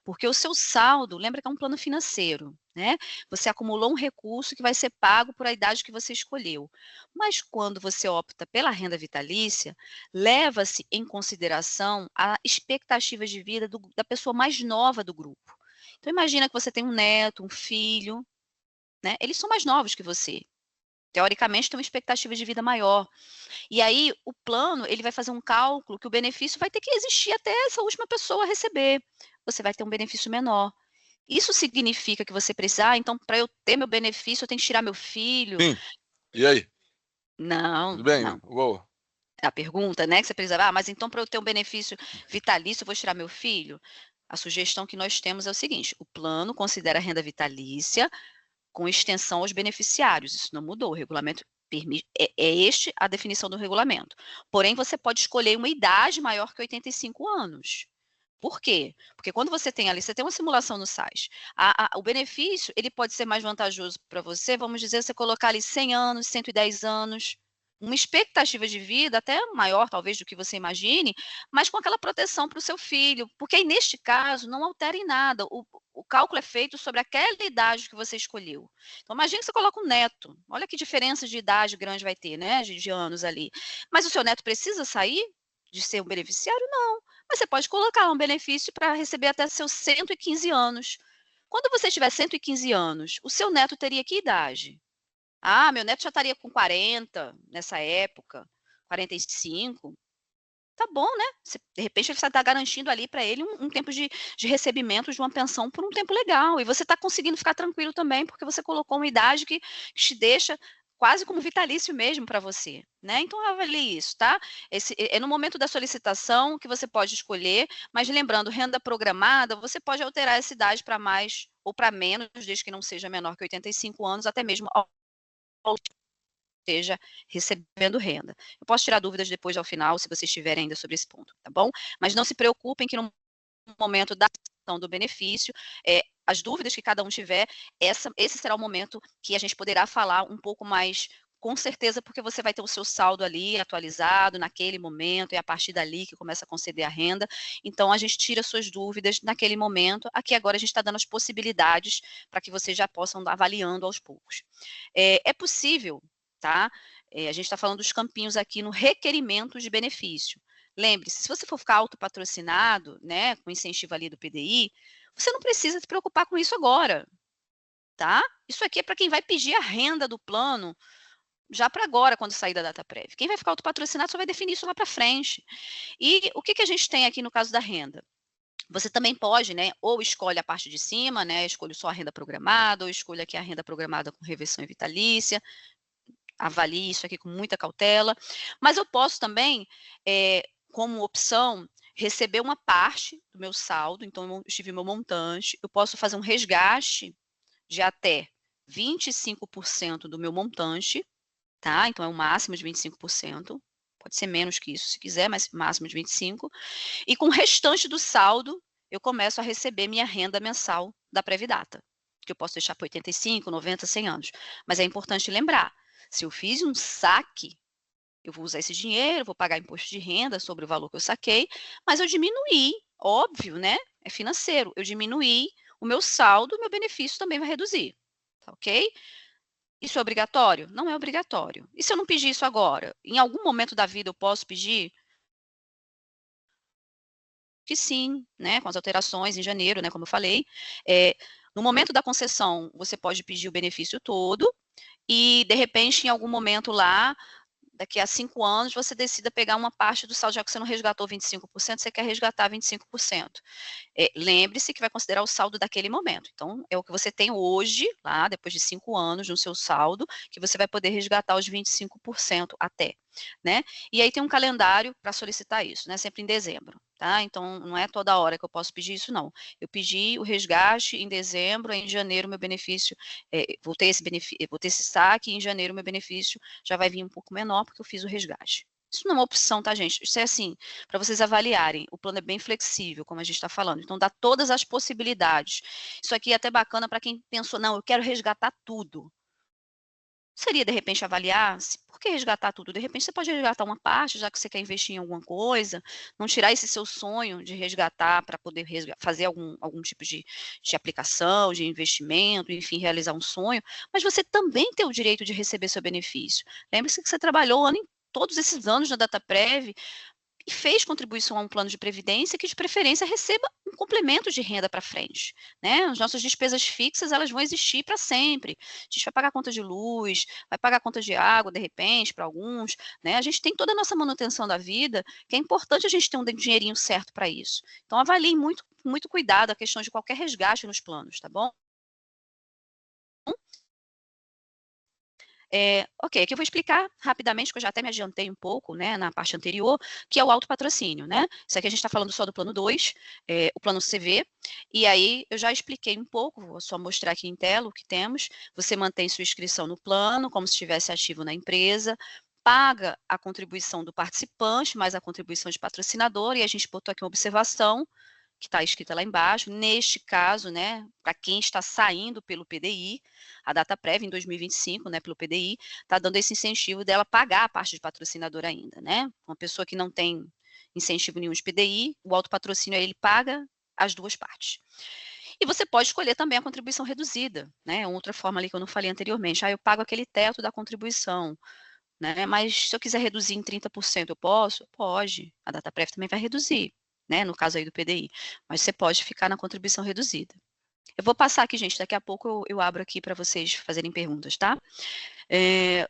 porque o seu saldo, lembra que é um plano financeiro, né? Você acumulou um recurso que vai ser pago por a idade que você escolheu. Mas quando você opta pela renda vitalícia, leva-se em consideração a expectativa de vida da pessoa mais nova do grupo. Então imagina que você tem um neto, um filho, né? Eles são mais novos que você. Teoricamente, tem uma expectativa de vida maior. E aí, o plano, ele vai fazer um cálculo que o benefício vai ter que existir até essa última pessoa receber. Você vai ter um benefício menor. Isso significa que você precisa, então, para eu ter meu benefício, eu tenho que tirar meu filho? Sim. E aí? Não, Tudo bem? não. Uou. A pergunta, né, que você precisa, mas então para eu ter um benefício vitalício, eu vou tirar meu filho? A sugestão que nós temos é o seguinte: o plano considera a renda vitalícia com extensão aos beneficiários. Isso não mudou, o regulamento permite, este a definição do regulamento. Porém, você pode escolher uma idade maior que 85 anos. Por quê? Porque quando você tem ali, você tem uma simulação no site, o benefício, ele pode ser mais vantajoso para você, vamos dizer, você colocar ali 100 anos, 110 anos, uma expectativa de vida até maior, talvez, do que você imagine, mas com aquela proteção para o seu filho, porque aí, neste caso, não altera em nada, o cálculo é feito sobre aquela idade que você escolheu. Então, imagina que você coloca um neto, olha que diferença de idade grande vai ter, né, de anos ali. Mas o seu neto precisa sair de ser um beneficiário? Não. Mas você pode colocar lá um benefício para receber até seus 115 anos. Quando você tiver 115 anos, o seu neto teria que idade? Ah, meu neto já estaria com 40 nessa época, 45. Tá bom, né? De repente, você está garantindo ali para ele um tempo de recebimento de uma pensão por um tempo legal. E você está conseguindo ficar tranquilo também, porque você colocou uma idade que te deixa quase como vitalício mesmo para você, né? Então, avalie isso, tá? É no momento da solicitação que você pode escolher, mas lembrando, renda programada, você pode alterar essa idade para mais ou para menos, desde que não seja menor que 85 anos, até mesmo ao esteja recebendo renda. Eu posso tirar dúvidas depois ao final, se vocês tiverem ainda sobre esse ponto, tá bom? Mas não se preocupem que no momento da ação do benefício, as dúvidas que cada um tiver, esse será o momento que a gente poderá falar um pouco mais com certeza, porque você vai ter o seu saldo ali atualizado naquele momento, e a partir dali que começa a conceder a renda. Então, a gente tira suas dúvidas naquele momento. Aqui agora a gente está dando as possibilidades para que vocês já possam avaliando aos poucos. É possível, tá? A gente está falando dos campinhos aqui no requerimento de benefício. Lembre-se, se você for ficar autopatrocinado, né, com incentivo ali do PDI, você não precisa se preocupar com isso agora, tá? Isso aqui é para quem vai pedir a renda do plano já para agora, quando sair da data prévia. Quem vai ficar autopatrocinado só vai definir isso lá para frente. E o que a gente tem aqui no caso da renda? Você também pode, né, ou escolhe a parte de cima, né, escolho só a renda programada, ou escolho aqui a renda programada com reversão e vitalícia, avalie isso aqui com muita cautela, mas eu posso também, como opção, receber uma parte do meu saldo, então eu tive meu montante, eu posso fazer um resgate de até 25% do meu montante, tá? Então é o máximo de 25%, pode ser menos que isso se quiser, mas máximo de 25%, e com o restante do saldo, eu começo a receber minha renda mensal da Previdata, que eu posso deixar por 85, 90, 100 anos. Mas é importante lembrar, se eu fiz um saque, eu vou usar esse dinheiro, vou pagar imposto de renda sobre o valor que eu saquei, mas eu diminuí, óbvio, né? É financeiro, eu diminuí o meu saldo, o meu benefício também vai reduzir, tá ok? Isso é obrigatório? Não é obrigatório. E se eu não pedir isso agora? Em algum momento da vida eu posso pedir? Que sim, né, com as alterações em janeiro, né, como eu falei. No momento da concessão, você pode pedir o benefício todo e, de repente, em algum momento lá, daqui a 5 anos, você decida pegar uma parte do saldo, já que você não resgatou 25%, você quer resgatar 25%. Lembre-se que vai considerar o saldo daquele momento. Então, é o que você tem hoje, lá, depois de 5 anos, no seu saldo, que você vai poder resgatar os 25% até, né? E aí tem um calendário para solicitar isso, né? Sempre em dezembro, tá? Então, não é toda hora que eu posso pedir isso, não. Eu pedi o resgate em dezembro, em janeiro, meu benefício, vou ter esse saque, e em janeiro, meu benefício já vai vir um pouco menor, porque eu fiz o resgate. Isso não é uma opção, tá, gente? Isso é assim, para vocês avaliarem. O plano é bem flexível, como a gente está falando. Então, dá todas as possibilidades. Isso aqui é até bacana para quem pensou, não, eu quero resgatar tudo. Seria, de repente, avaliar, por que resgatar tudo? De repente, você pode resgatar uma parte, já que você quer investir em alguma coisa, não tirar esse seu sonho de resgatar para poder fazer algum tipo de aplicação, de investimento, enfim, realizar um sonho, mas você também tem o direito de receber seu benefício. Lembre-se que você trabalhou todos esses anos na Dataprev, e fez contribuição a um plano de previdência que, de preferência, receba um complemento de renda para frente, né? As nossas despesas fixas, elas vão existir para sempre. A gente vai pagar a conta de luz, vai pagar a conta de água, de repente, para alguns, né? A gente tem toda a nossa manutenção da vida, que é importante a gente ter um dinheirinho certo para isso. Então, avalie muito, muito cuidado a questão de qualquer resgate nos planos, tá bom? Ok, aqui eu vou explicar rapidamente, que eu já até me adiantei um pouco, né, na parte anterior, que é o autopatrocínio, né? Isso aqui a gente está falando só do plano 2, o plano CV, e aí eu já expliquei um pouco, vou só mostrar aqui em tela o que temos. Você mantém sua inscrição no plano, como se estivesse ativo na empresa, paga a contribuição do participante, mais a contribuição de patrocinador, e a gente botou aqui uma observação, que está escrita lá embaixo. Neste caso, né, para quem está saindo pelo PDI, a data prévia em 2025, né, pelo PDI, está dando esse incentivo dela pagar a parte de patrocinador ainda, né? Uma pessoa que não tem incentivo nenhum de PDI, o autopatrocínio ele paga as duas partes. E você pode escolher também a contribuição reduzida, né? Outra forma ali que eu não falei anteriormente. Eu pago aquele teto da contribuição, né? Mas se eu quiser reduzir em 30%, eu posso? Pode. A data prévia também vai reduzir, né? No caso aí do PDI. Mas você pode ficar na contribuição reduzida. Eu vou passar aqui, gente, daqui a pouco eu abro aqui para vocês fazerem perguntas, tá?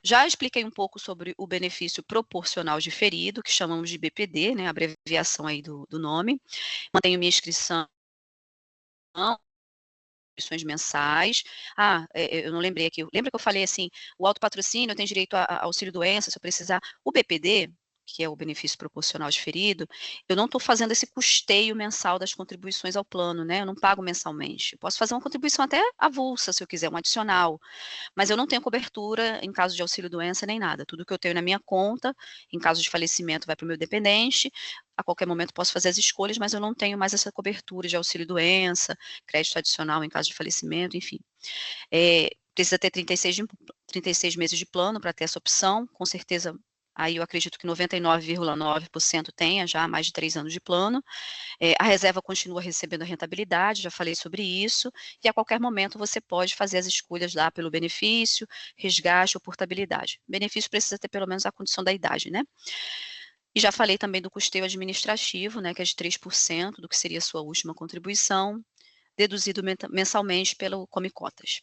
Já expliquei um pouco sobre o benefício proporcional diferido, que chamamos de BPD, né? A abreviação aí do nome. Mantenho minha inscrição contribuições mensais. Eu não lembrei aqui. Lembra que eu falei assim, o autopatrocínio tem direito a auxílio-doença, se eu precisar. O BPD, que é o benefício proporcional diferido, eu não estou fazendo esse custeio mensal das contribuições ao plano, né? Eu não pago mensalmente. Eu posso fazer uma contribuição até avulsa, se eu quiser, um adicional. Mas eu não tenho cobertura em caso de auxílio-doença nem nada. Tudo que eu tenho na minha conta, em caso de falecimento, vai para o meu dependente. A qualquer momento posso fazer as escolhas, mas eu não tenho mais essa cobertura de auxílio-doença, crédito adicional em caso de falecimento, enfim. Precisa ter 36 meses de plano para ter essa opção, com certeza. Aí eu acredito que 99,9% tenha já mais de 3 anos de plano. A reserva continua recebendo a rentabilidade, já falei sobre isso, e a qualquer momento você pode fazer as escolhas lá pelo benefício, resgate ou portabilidade. Benefício precisa ter pelo menos a condição da idade, né? E já falei também do custeio administrativo, né, que é de 3% do que seria a sua última contribuição, deduzido mensalmente pelo Come Cotas.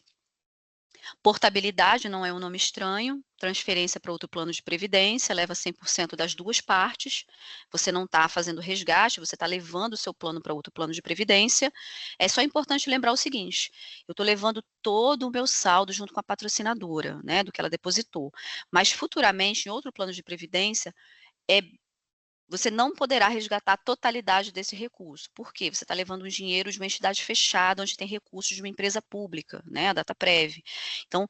Portabilidade não é um nome estranho, transferência para outro plano de previdência, leva 100% das duas partes, você não está fazendo resgate, você está levando o seu plano para outro plano de previdência. É só importante lembrar o seguinte, eu estou levando todo o meu saldo junto com a patrocinadora, né, do que ela depositou, mas futuramente, em outro plano de previdência, você não poderá resgatar a totalidade desse recurso. Por quê? Você está levando um dinheiro de uma entidade fechada, onde tem recursos de uma empresa pública, né, a Dataprev. Então,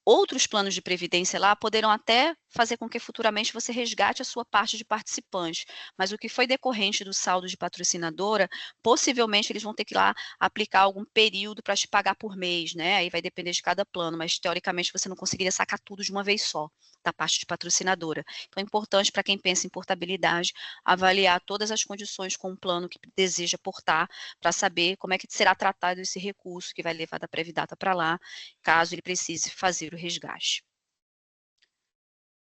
outros planos de previdência lá poderão até fazer com que futuramente você resgate a sua parte de participante, mas o que foi decorrente do saldo de patrocinadora, possivelmente eles vão ter que ir lá aplicar algum período para te pagar por mês, né? Aí vai depender de cada plano, mas teoricamente você não conseguiria sacar tudo de uma vez só, da parte de patrocinadora. Então é importante para quem pensa em portabilidade avaliar todas as condições com o plano que deseja portar, para saber como é que será tratado esse recurso que vai levar da Previdata para lá, caso ele precise fazer o resgate.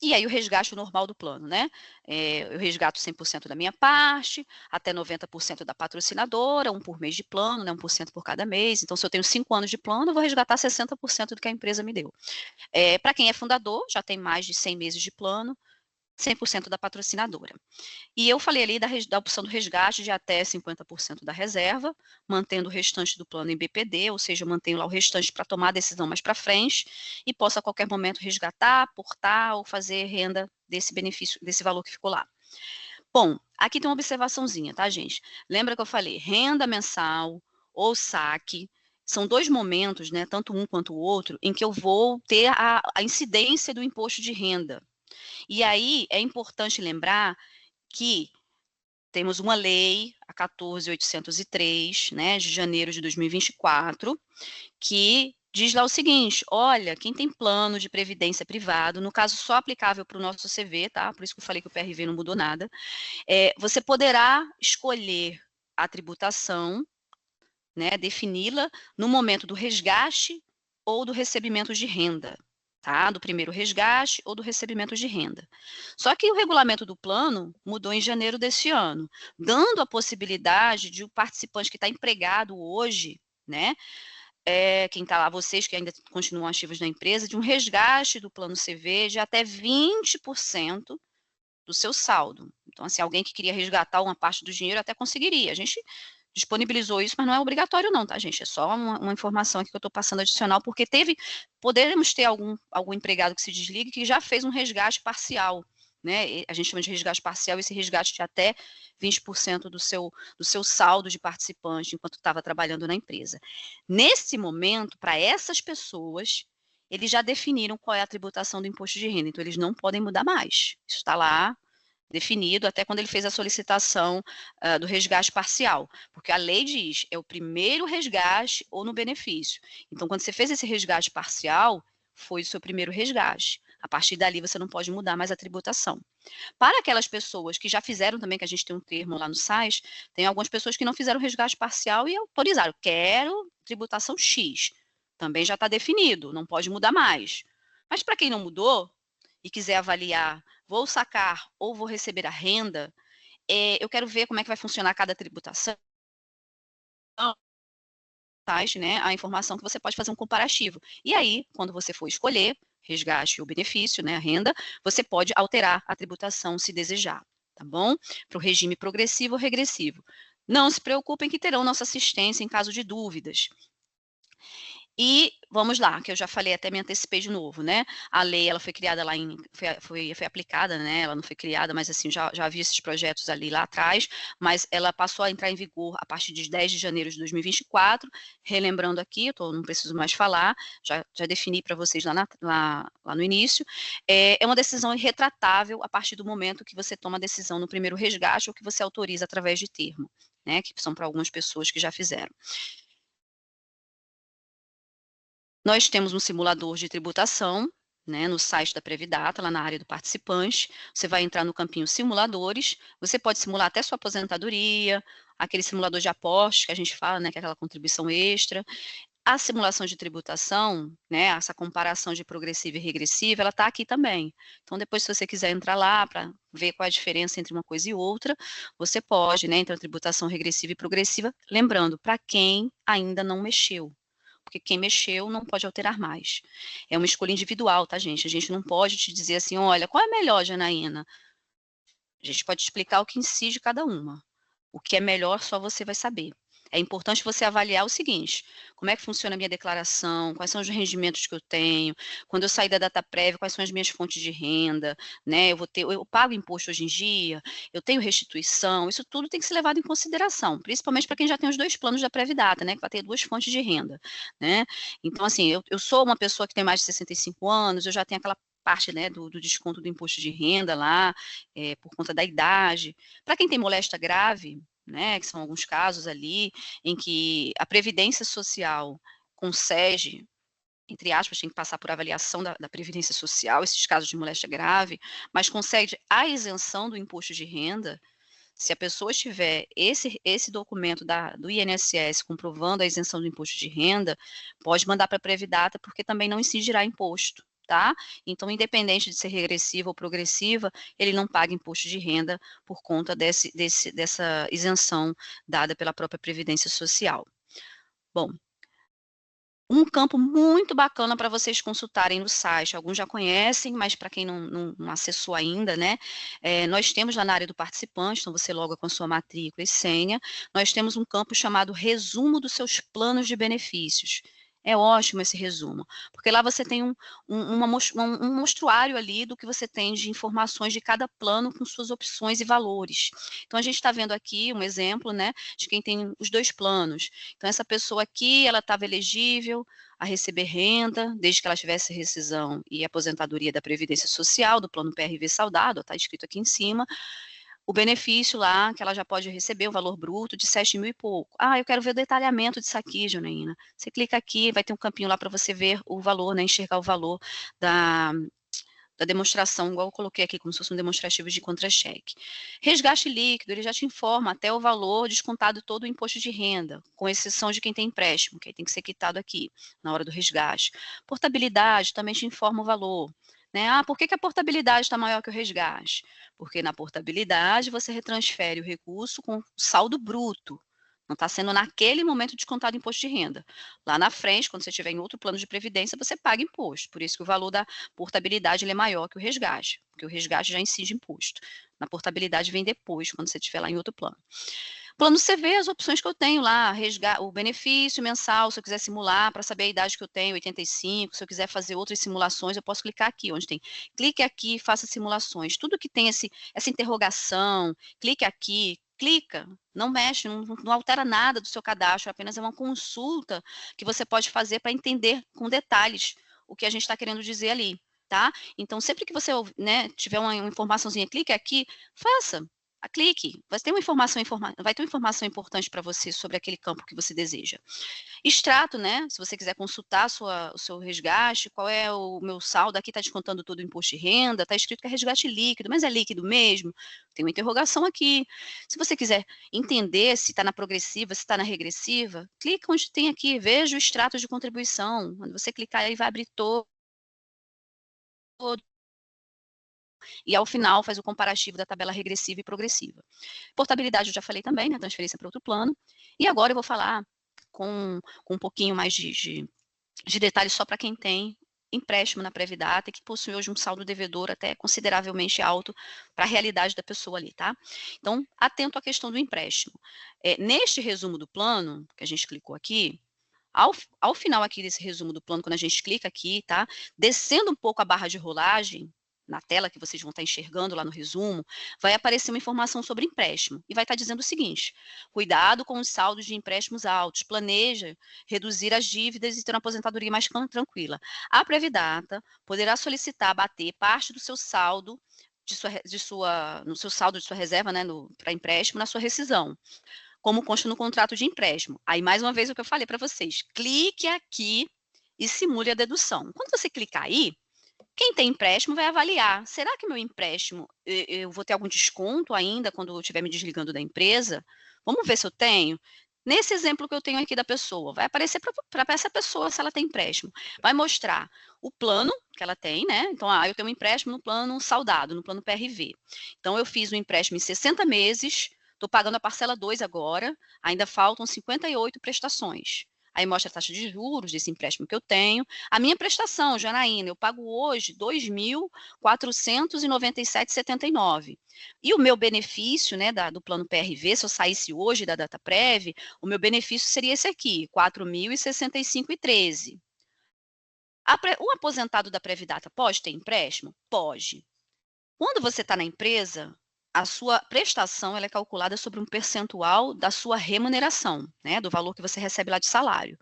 E aí o resgate normal do plano, né? Eu resgato 100% da minha parte, até 90% da patrocinadora, 1 por mês de plano, né? 1% por cada mês. Então, se eu tenho 5 anos de plano, eu vou resgatar 60% do que a empresa me deu. Para quem é fundador, já tem mais de 100 meses de plano, 100% da patrocinadora. E eu falei ali da opção do resgate de até 50% da reserva, mantendo o restante do plano em BPD, ou seja, eu mantenho lá o restante para tomar a decisão mais para frente, e posso a qualquer momento resgatar, portar ou fazer renda desse benefício, desse valor que ficou lá. Bom, aqui tem uma observaçãozinha, tá, gente? Lembra que eu falei renda mensal ou saque, são 2 momentos, né, tanto um quanto o outro, em que eu vou ter a incidência do imposto de renda. E aí é importante lembrar que temos uma lei, a 14.803, né, de janeiro de 2024, que diz lá o seguinte, olha, quem tem plano de previdência privado, no caso só aplicável para o nosso CV, tá? Por isso que eu falei que o PRV não mudou nada, você poderá escolher a tributação, né, defini-la no momento do resgate ou do recebimento de renda, tá? Do primeiro resgate ou do recebimento de renda. Só que o regulamento do plano mudou em janeiro deste ano, dando a possibilidade de o participante que está empregado hoje, né, quem está lá, vocês que ainda continuam ativos na empresa, de um resgate do plano CV de até 20% do seu saldo. Então, assim, alguém que queria resgatar uma parte do dinheiro até conseguiria. A gente disponibilizou isso, mas não é obrigatório não, tá, gente? É só uma informação aqui que eu estou passando adicional, porque poderemos ter algum empregado que se desligue que já fez um resgate parcial, né? A gente chama de resgate parcial, esse resgate de até 20% do seu saldo de participante enquanto estava trabalhando na empresa. Nesse momento, para essas pessoas, eles já definiram qual é a tributação do imposto de renda, então eles não podem mudar mais. Isso está lá definido até quando ele fez a solicitação do resgate parcial, porque a lei diz, é o primeiro resgate ou no benefício. Então, quando você fez esse resgate parcial, foi o seu primeiro resgate. A partir dali, você não pode mudar mais a tributação. Para aquelas pessoas que já fizeram também, que a gente tem um termo lá no site, tem algumas pessoas que não fizeram resgate parcial e autorizaram, quero tributação X. Também já está definido, não pode mudar mais. Mas para quem não mudou e quiser avaliar, vou sacar ou vou receber a renda, eu quero ver como é que vai funcionar cada tributação, né, a informação que você pode fazer um comparativo. E aí, quando você for escolher resgate ou benefício, né, a renda, você pode alterar a tributação se desejar, tá bom? Para o regime progressivo ou regressivo. Não se preocupem que terão nossa assistência em caso de dúvidas. E vamos lá, que eu já falei, até me antecipei de novo, né? A lei, ela foi criada lá foi aplicada, né? Ela não foi criada, mas assim, já havia esses projetos ali lá atrás, mas ela passou a entrar em vigor a partir de 10 de janeiro de 2024. Relembrando aqui, não preciso mais falar, já defini para vocês lá no início. É uma decisão irretratável a partir do momento que você toma a decisão no primeiro resgate ou que você autoriza através de termo, né? Que são para algumas pessoas que já fizeram. Nós temos um simulador de tributação, né, no site da Previdata, lá na área do participante. Você vai entrar no campinho simuladores, você pode simular até sua aposentadoria, aquele simulador de aportes que a gente fala, né, que é aquela contribuição extra. A simulação de tributação, né, essa comparação de progressiva e regressiva, ela está aqui também. Então, depois, se você quiser entrar lá para ver qual é a diferença entre uma coisa e outra, você pode, né, entre a tributação regressiva e progressiva, lembrando, para quem ainda não mexeu. Porque quem mexeu não pode alterar mais. É uma escolha individual, tá, gente? A gente não pode te dizer assim, olha, qual é melhor, Janaína? A gente pode explicar o que incide cada uma. O que é melhor só você vai saber. É importante você avaliar o seguinte, como é que funciona a minha declaração, quais são os rendimentos que eu tenho, quando eu sair da data prévia, quais são as minhas fontes de renda, né? Eu pago imposto hoje em dia, eu tenho restituição, isso tudo tem que ser levado em consideração, principalmente para quem já tem os 2 planos da Previdata, né? Que vai ter 2 fontes de renda, né? Então, assim, eu sou uma pessoa que tem mais de 65 anos, eu já tenho aquela parte, né, do desconto do imposto de renda lá, por conta da idade. Para quem tem moléstia grave, né, que são alguns casos ali, em que a Previdência Social concede, entre aspas, tem que passar por avaliação da Previdência Social, esses casos de moléstia grave, mas concede a isenção do imposto de renda. Se a pessoa tiver esse documento do INSS comprovando a isenção do imposto de renda, pode mandar para a Previdata, porque também não incidirá imposto, tá? Então, independente de ser regressiva ou progressiva, ele não paga imposto de renda por conta dessa isenção dada pela própria Previdência Social. Bom, um campo muito bacana para vocês consultarem no site, alguns já conhecem, mas para quem não acessou ainda, né, nós temos lá na área do participante, então você loga com a sua matrícula e senha, nós temos um campo chamado resumo dos seus planos de benefícios. É ótimo esse resumo, porque lá você tem um mostruário ali do que você tem de informações de cada plano com suas opções e valores. Então, a gente está vendo aqui um exemplo, né, de quem tem os 2 planos. Então, essa pessoa aqui, ela estava elegível a receber renda, desde que ela tivesse rescisão e aposentadoria da Previdência Social, do plano PRV Saudado, está escrito aqui em cima, o benefício lá, que ela já pode receber, o valor bruto de 7 mil e pouco. Ah, eu quero ver o detalhamento disso aqui, Janaína. Você clica aqui, vai ter um campinho lá para você ver o valor, né, enxergar o valor da demonstração, igual eu coloquei aqui, como se fosse um demonstrativo de contra-cheque. Resgate líquido, ele já te informa até o valor descontado todo o imposto de renda, com exceção de quem tem empréstimo, que aí tem que ser quitado aqui, na hora do resgate. Portabilidade também te informa o valor. Né? Ah, por que a portabilidade está maior que o resgate? Porque na portabilidade você retransfere o recurso com saldo bruto. Não está sendo naquele momento descontado imposto de renda. Lá na frente, quando você estiver em outro plano de previdência, você paga imposto. Por isso que o valor da portabilidade ele é maior que o resgate, porque o resgate já incide imposto. Na portabilidade vem depois, quando você estiver lá em outro plano. Plano CV, as opções que eu tenho lá, o benefício mensal, se eu quiser simular para saber a idade que eu tenho, 85, se eu quiser fazer outras simulações, eu posso clicar aqui, onde tem, clique aqui, faça simulações. Tudo que tem essa interrogação, clique aqui, clica, não mexe, não altera nada do seu cadastro, apenas é uma consulta que você pode fazer para entender com detalhes o que a gente está querendo dizer ali. tá? Então, sempre que você, né, tiver uma informaçãozinha, clique aqui, faça. Clique, vai ter uma informação importante para você sobre aquele campo que você deseja. Extrato, né? Se você quiser consultar o seu resgate, qual é o meu saldo? Aqui está descontando todo o imposto de renda, está escrito que é resgate líquido, mas é líquido mesmo? Tem uma interrogação aqui. Se você quiser entender se está na progressiva, se está na regressiva, clica onde tem aqui, veja o extrato de contribuição. Quando você clicar aí, vai abrir todo. E ao final faz o comparativo da tabela regressiva e progressiva. Portabilidade eu já falei também, né? Transferência para outro plano. E agora eu vou falar com um pouquinho mais de detalhes só para quem tem empréstimo na Previdata e que possui hoje um saldo devedor até consideravelmente alto para a realidade da pessoa ali, tá? Então, atento à questão do empréstimo. Neste resumo do plano, que a gente clicou aqui, ao final aqui desse resumo do plano, quando a gente clica aqui, tá? Descendo um pouco a barra de rolagem, na tela que vocês vão estar enxergando lá no resumo, vai aparecer uma informação sobre empréstimo e vai estar dizendo o seguinte: cuidado com os saldos de empréstimos altos, planeja reduzir as dívidas e ter uma aposentadoria mais tranquila. A Previdata poderá solicitar abater parte do seu saldo no seu saldo de sua reserva, né, para empréstimo, na sua rescisão, como consta no contrato de empréstimo. Aí, mais uma vez, o que eu falei para vocês, clique aqui e simule a dedução. Quando você clicar aí, quem tem empréstimo vai avaliar, será que meu empréstimo, eu vou ter algum desconto ainda quando eu estiver me desligando da empresa? Vamos ver se eu tenho. Nesse exemplo que eu tenho aqui da pessoa, vai aparecer para essa pessoa se ela tem empréstimo. Vai mostrar o plano que ela tem, né? Então, eu tenho um empréstimo no plano saldado, no plano PRV. Então, eu fiz o empréstimo em 60 meses, estou pagando a parcela 2 agora, ainda faltam 58 prestações. Aí mostra a taxa de juros desse empréstimo que eu tenho. A minha prestação, Janaína, eu pago hoje R$ 2.497,79. E o meu benefício, né, do plano PRV, se eu saísse hoje da Dataprev, o meu benefício seria esse aqui, R$ 4.065,13. O aposentado da Previdata pode ter empréstimo? Pode. Quando você está na empresa, a sua prestação ela é calculada sobre um percentual da sua remuneração, né, do valor que você recebe lá de salário.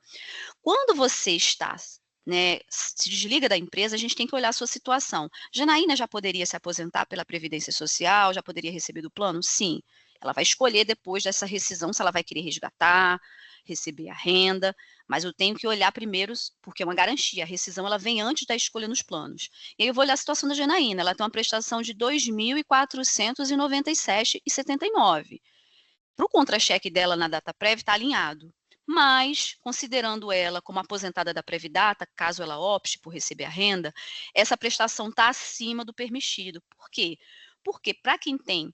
Quando você está, né, se desliga da empresa, a gente tem que olhar a sua situação. Janaína já poderia se aposentar pela Previdência Social, já poderia receber do plano? Sim. Ela vai escolher depois dessa rescisão se ela vai querer resgatar, receber a renda, mas eu tenho que olhar primeiro, porque é uma garantia, a rescisão ela vem antes da escolha nos planos. E aí eu vou olhar a situação da Janaína, ela tem uma prestação de R$ 2.497,79. Para o contra-cheque dela na Dataprev está alinhado. Mas, considerando ela como aposentada da Previdata, caso ela opte por receber a renda, essa prestação está acima do permitido. Por quê? Porque para quem tem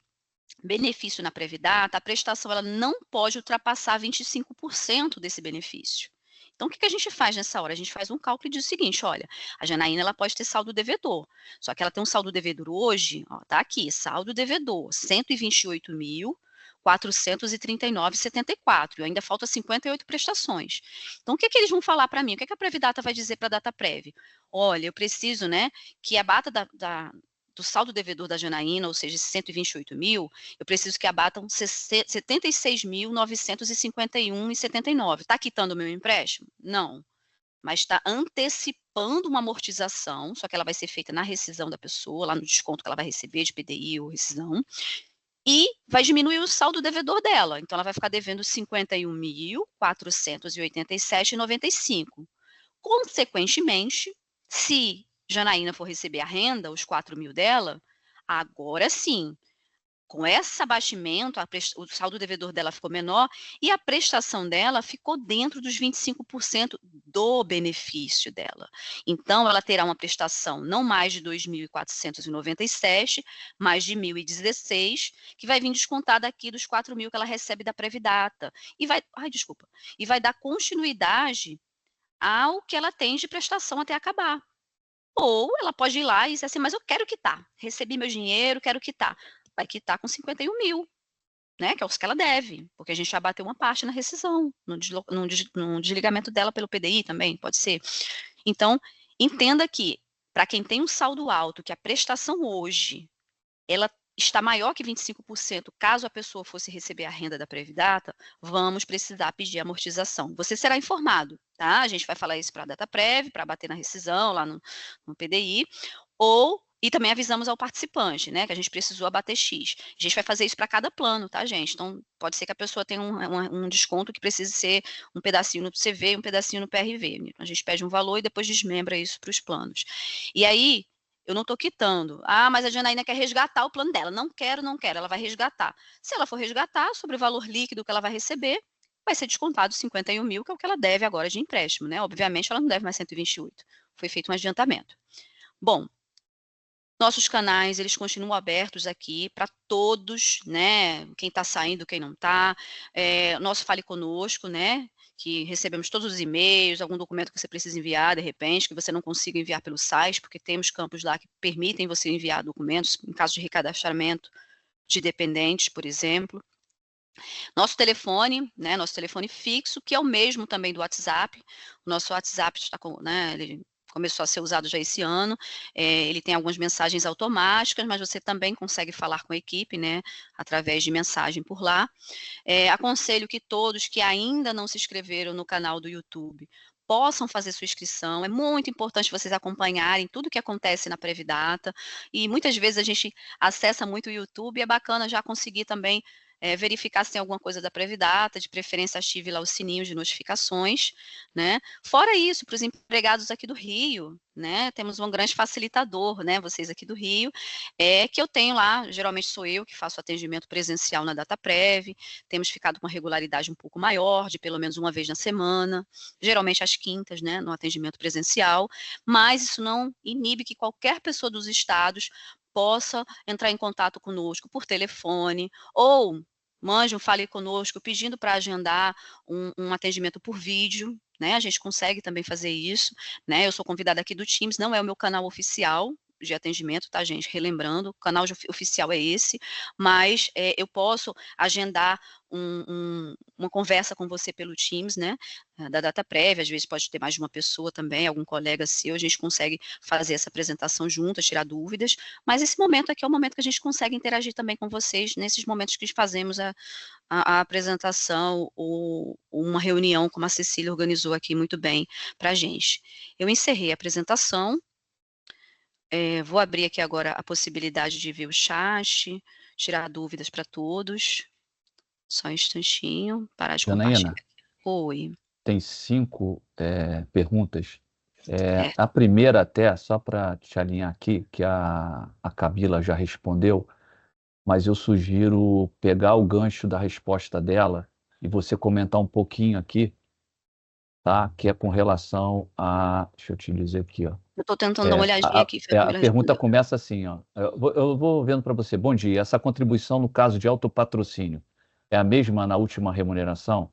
benefício na Previdata, a prestação ela não pode ultrapassar 25% desse benefício. Então, o que a gente faz nessa hora? A gente faz um cálculo e diz o seguinte, olha, a Janaína ela pode ter saldo devedor, só que ela tem um saldo devedor hoje, está aqui, saldo devedor, R$ 128.439,74, e ainda falta 58 prestações. Então, o que eles vão falar para mim? O que a Previdata vai dizer para a Dataprev? Olha, eu preciso, né, que abata do saldo devedor da Janaína, ou seja, 128 mil, eu preciso que abatam 76.951,79. Está quitando o meu empréstimo? Não. Mas está antecipando uma amortização, só que ela vai ser feita na rescisão da pessoa, lá no desconto que ela vai receber de PDI ou rescisão, e vai diminuir o saldo devedor dela. Então, ela vai ficar devendo 51.487,95. Consequentemente, se Janaína for receber a renda, os 4 mil dela, agora sim, com esse abatimento, o saldo devedor dela ficou menor e a prestação dela ficou dentro dos 25% do benefício dela. Então, ela terá uma prestação não mais de 2.497, mais de 1.016, que vai vir descontada aqui dos 4 mil que ela recebe da Previdata. E vai dar continuidade ao que ela tem de prestação até acabar. Ou ela pode ir lá e dizer assim, mas eu quero quitar, recebi meu dinheiro, quero quitar. Vai quitar com 51 mil, né, que é os que ela deve, porque a gente já bateu uma parte na rescisão, no desligamento dela pelo PDI também, pode ser. Então, entenda que, para quem tem um saldo alto, que a prestação hoje, ela está maior que 25%, caso a pessoa fosse receber a renda da Previdata, vamos precisar pedir amortização. Você será informado, tá? A gente vai falar isso para a Dataprev, para bater na rescisão lá no PDI, e também avisamos ao participante, né, que a gente precisou abater X. A gente vai fazer isso para cada plano, tá, gente? Então, pode ser que a pessoa tenha um desconto que precise ser um pedacinho no CV e um pedacinho no PRV. Então, a gente pede um valor e depois desmembra isso para os planos. E aí, eu não estou quitando. Ah, mas a Janaína quer resgatar o plano dela. Não quero, ela vai resgatar. Se ela for resgatar, sobre o valor líquido que ela vai receber, vai ser descontado 51 mil, que é o que ela deve agora de empréstimo, né? Obviamente, ela não deve mais 128. Foi feito um adiantamento. Bom, nossos canais, eles continuam abertos aqui para todos, né? Quem está saindo, quem não está. Nosso Fale Conosco, né? Que recebemos todos os e-mails, algum documento que você precisa enviar, de repente, que você não consiga enviar pelo site, porque temos campos lá que permitem você enviar documentos, em caso de recadastramento de dependentes, por exemplo. Nosso telefone, né, nosso telefone fixo, que é o mesmo também do WhatsApp. O nosso WhatsApp está com, né, ele começou a ser usado já esse ano, ele tem algumas mensagens automáticas, mas você também consegue falar com a equipe, né, através de mensagem por lá. Aconselho que todos que ainda não se inscreveram no canal do YouTube possam fazer sua inscrição, é muito importante vocês acompanharem tudo o que acontece na Previdata, e muitas vezes a gente acessa muito o YouTube, e é bacana já conseguir também verificar se tem alguma coisa da Previdata, de preferência ative lá o sininho de notificações, né? Fora isso, para os empregados aqui do Rio, né? Temos um grande facilitador, né? Vocês aqui do Rio, que eu tenho lá, geralmente sou eu que faço atendimento presencial na Dataprev, temos ficado com uma regularidade um pouco maior, de pelo menos uma vez na semana, geralmente às quintas, né? No atendimento presencial, mas isso não inibe que qualquer pessoa dos estados possa entrar em contato conosco por telefone, ou mande um Fale Conosco pedindo para agendar um atendimento por vídeo, né? A gente consegue também fazer isso, né? Eu sou convidada aqui do Teams, não é o meu canal oficial de atendimento, tá, gente? Relembrando, o canal oficial é esse, mas eu posso agendar uma conversa com você pelo Teams, né? Da Dataprev, às vezes pode ter mais de uma pessoa também, algum colega seu, a gente consegue fazer essa apresentação juntas, tirar dúvidas, mas esse momento aqui é o momento que a gente consegue interagir também com vocês, nesses momentos que fazemos a apresentação ou uma reunião, como a Cecília organizou aqui muito bem para a gente. Eu encerrei a apresentação, vou abrir aqui agora a possibilidade de ver o chat, tirar dúvidas para todos. Só um instantinho, parar de Janaína, compartilhar. Oi. tem 5 perguntas. É. A primeira até, só para te alinhar aqui, que a Camila já respondeu, mas eu sugiro pegar o gancho da resposta dela e você comentar um pouquinho aqui, tá? Que é com relação a... Deixa eu te dizer aqui, ó. Eu estou tentando dar uma olhadinha aqui. A pergunta começa assim, ó. Eu vou vendo para você. Bom dia, essa contribuição no caso de autopatrocínio é a mesma na última remuneração?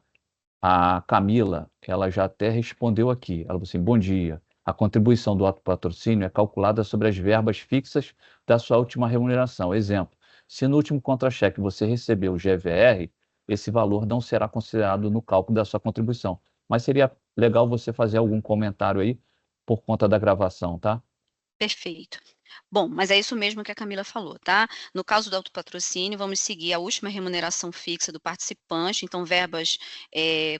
A Camila, ela já até respondeu aqui. Ela falou assim, bom dia. A contribuição do autopatrocínio é calculada sobre as verbas fixas da sua última remuneração. Exemplo, se no último contra-cheque você recebeu o GVR, esse valor não será considerado no cálculo da sua contribuição. Mas seria legal você fazer algum comentário aí por conta da gravação, tá? Perfeito. Bom, mas é isso mesmo que a Camila falou, tá? No caso do autopatrocínio, vamos seguir a última remuneração fixa do participante, então verbas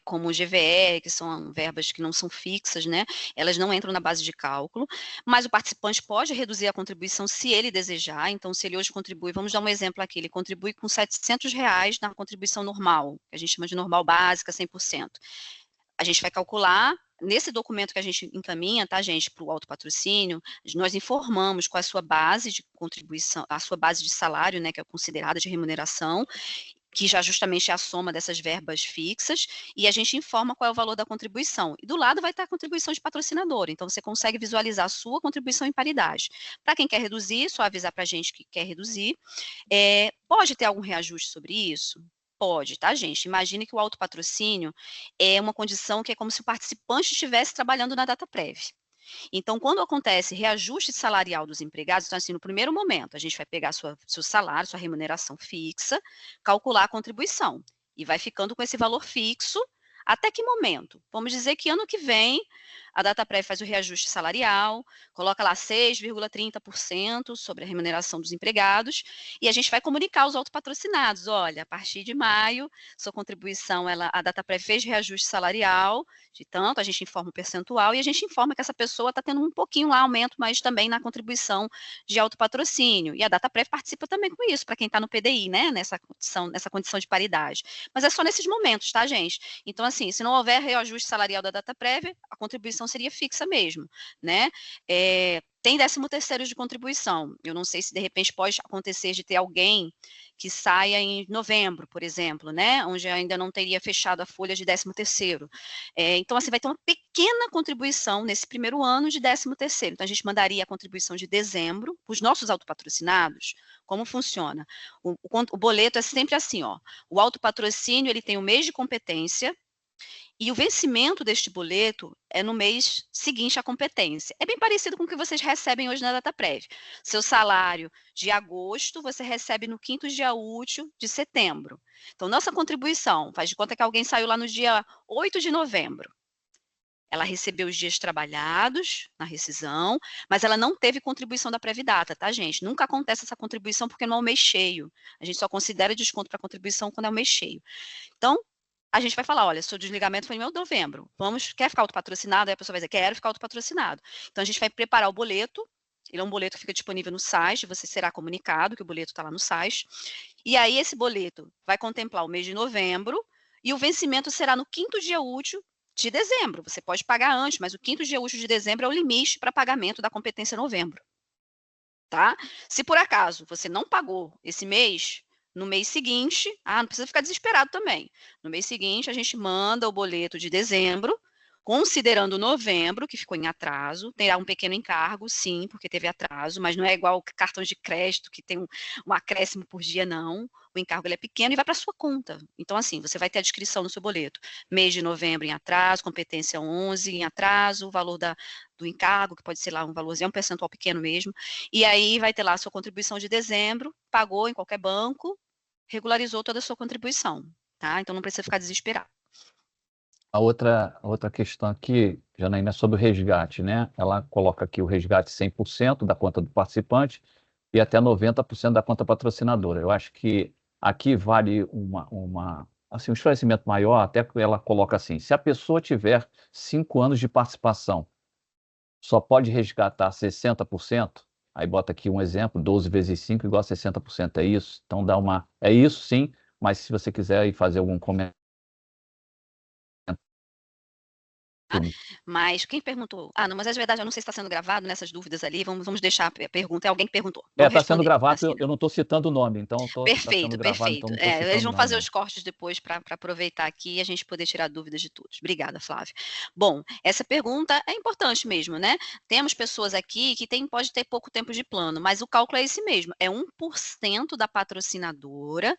como o GVR, que são verbas que não são fixas, né? Elas não entram na base de cálculo, mas o participante pode reduzir a contribuição se ele desejar, então se ele hoje contribui, vamos dar um exemplo aqui, ele contribui com R$700 na contribuição normal, que a gente chama de normal básica, 100%. A gente vai calcular, nesse documento que a gente encaminha, tá, gente, para o autopatrocínio, nós informamos qual é a sua base de contribuição, a sua base de salário, né, que é considerada de remuneração, que já justamente é a soma dessas verbas fixas, e a gente informa qual é o valor da contribuição. E do lado vai estar a contribuição de patrocinador, então você consegue visualizar a sua contribuição em paridade. Para quem quer reduzir, só avisar para a gente que quer reduzir. Pode ter algum reajuste sobre isso? Pode, tá, gente? Imagine que o autopatrocínio é uma condição que é como se o participante estivesse trabalhando na Dataprev. Então, quando acontece reajuste salarial dos empregados, então assim, no primeiro momento, a gente vai pegar seu salário, sua remuneração fixa, calcular a contribuição, e vai ficando com esse valor fixo, até que momento? Vamos dizer que ano que vem, a Dataprev faz o reajuste salarial, coloca lá 6,30% sobre a remuneração dos empregados, e a gente vai comunicar aos autopatrocinados, olha, a partir de maio, sua contribuição, a Dataprev fez reajuste salarial, de tanto, a gente informa o percentual, e a gente informa que essa pessoa está tendo um pouquinho lá aumento, mas também na contribuição de autopatrocínio, e a Dataprev participa também com isso, para quem está no PDI, né, nessa condição de paridade. Mas é só nesses momentos, tá, gente? Então, assim, se não houver reajuste salarial da Dataprev, a contribuição seria fixa mesmo, né? Tem 13º de contribuição. Eu não sei se, de repente, pode acontecer de ter alguém que saia em novembro, por exemplo, né? Onde ainda não teria fechado a folha de 13º. Então, assim, vai ter uma pequena contribuição nesse primeiro ano de 13º. Então, a gente mandaria a contribuição de dezembro para os nossos autopatrocinados. Como funciona? O boleto é sempre assim, ó. O autopatrocínio, ele tem o mês de competência, e o vencimento deste boleto é no mês seguinte à competência. É bem parecido com o que vocês recebem hoje na Dataprev. Seu salário de agosto, você recebe no 5º dia útil de setembro. Então, nossa contribuição, faz de conta que alguém saiu lá no dia 8 de novembro. Ela recebeu os dias trabalhados na rescisão, mas ela não teve contribuição da Previdata, tá, gente? Nunca acontece essa contribuição porque não é o mês cheio. A gente só considera desconto para contribuição quando é o mês cheio. Então, a gente vai falar, olha, seu desligamento foi em novembro, quer ficar autopatrocinado? Aí a pessoa vai dizer, quero ficar autopatrocinado. Então, a gente vai preparar o boleto, ele é um boleto que fica disponível no site, você será comunicado que o boleto está lá no site, e aí esse boleto vai contemplar o mês de novembro, e o vencimento será no 5º dia útil de dezembro. Você pode pagar antes, mas o 5º dia útil de dezembro é o limite para pagamento da competência novembro. Tá? Se por acaso você não pagou esse mês, no mês seguinte, não precisa ficar desesperado também. No mês seguinte, a gente manda o boleto de dezembro, considerando novembro, que ficou em atraso, terá um pequeno encargo, sim, porque teve atraso, mas não é igual cartão de crédito, que tem um acréscimo por dia, não. O encargo ele é pequeno e vai para sua conta. Então, assim, você vai ter a descrição no seu boleto. Mês de novembro em atraso, competência 11 em atraso, o valor do encargo, que pode ser lá um valorzinho, um percentual pequeno mesmo, e aí vai ter lá a sua contribuição de dezembro, pagou em qualquer banco, regularizou toda a sua contribuição, tá? Então não precisa ficar desesperado. A outra questão aqui, Janaína, é sobre o resgate, né? Ela coloca aqui o resgate 100% da conta do participante e até 90% da conta patrocinadora. Eu acho que aqui vale assim, um esclarecimento maior, até que ela coloca assim, se a pessoa tiver 5 anos de participação, só pode resgatar 60%, aí bota aqui um exemplo, 12 vezes 5 igual a 60%, é isso? Então é isso sim, mas se você quiser aí fazer algum comentário. Mas quem perguntou? Não, mas é verdade, eu não sei se está sendo gravado nessas dúvidas ali, vamos deixar a pergunta, é alguém que perguntou. Está sendo gravado, eu não estou citando o nome, então perfeito, gravado, perfeito. Então Eles vão fazer nome, os cortes depois para aproveitar aqui e a gente poder tirar dúvidas de todos. Obrigada, Flávia. Bom, essa pergunta é importante mesmo, né? Temos pessoas aqui que pode ter pouco tempo de plano, mas o cálculo é esse mesmo, é 1% da patrocinadora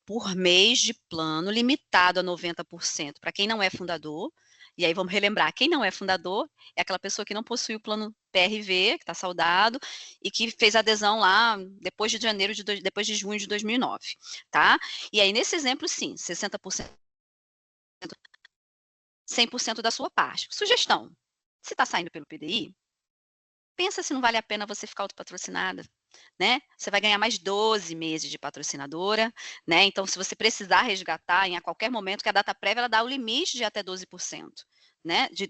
por mês de plano, limitado a 90%. Para quem não é fundador, e aí vamos relembrar, quem não é fundador é aquela pessoa que não possui o plano PRV, que está saudado, e que fez adesão lá depois de junho de 2009, tá? E aí, nesse exemplo, sim, 60%, 100% da sua parte. Sugestão, se está saindo pelo PDI, pensa se não vale a pena você ficar autopatrocinada, né? Você vai ganhar mais 12 meses de patrocinadora, né? Então, se você precisar resgatar a qualquer momento, que a Dataprev ela dá o limite de até 12%, né? De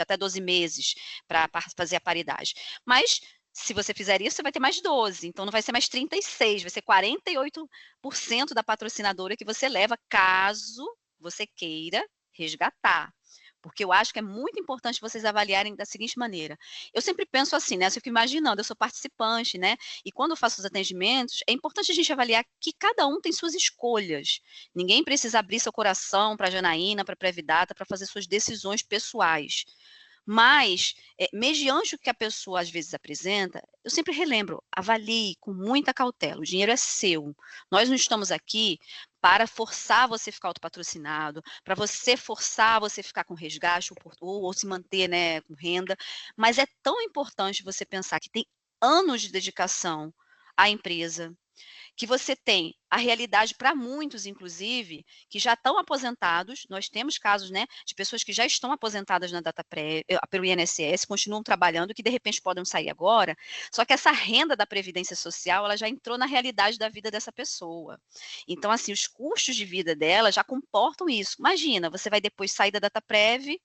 até 12 meses para fazer a paridade. Mas, se você fizer isso, você vai ter mais 12, então não vai ser mais 36, vai ser 48% da patrocinadora que você leva, caso você queira resgatar. Porque eu acho que é muito importante vocês avaliarem da seguinte maneira. Eu sempre penso assim, né? Eu fico imaginando, eu sou participante, né? E quando eu faço os atendimentos, é importante a gente avaliar que cada um tem suas escolhas. Ninguém precisa abrir seu coração para a Janaína, para a Previdata, para fazer suas decisões pessoais. Mas, mediante o que a pessoa às vezes apresenta, eu sempre relembro, avalie com muita cautela, o dinheiro é seu. Nós não estamos aqui para forçar você a ficar autopatrocinado, para você forçar você a ficar com resgate ou se manter, né, com renda, mas é tão importante você pensar que tem anos de dedicação à empresa, que você tem a realidade para muitos, inclusive, que já estão aposentados. Nós temos casos, né, de pessoas que já estão aposentadas na pelo INSS, continuam trabalhando, que de repente podem sair agora, só que essa renda da Previdência Social, ela já entrou na realidade da vida dessa pessoa. Então, assim, os custos de vida dela já comportam isso. Imagina, você vai depois sair da Dataprev,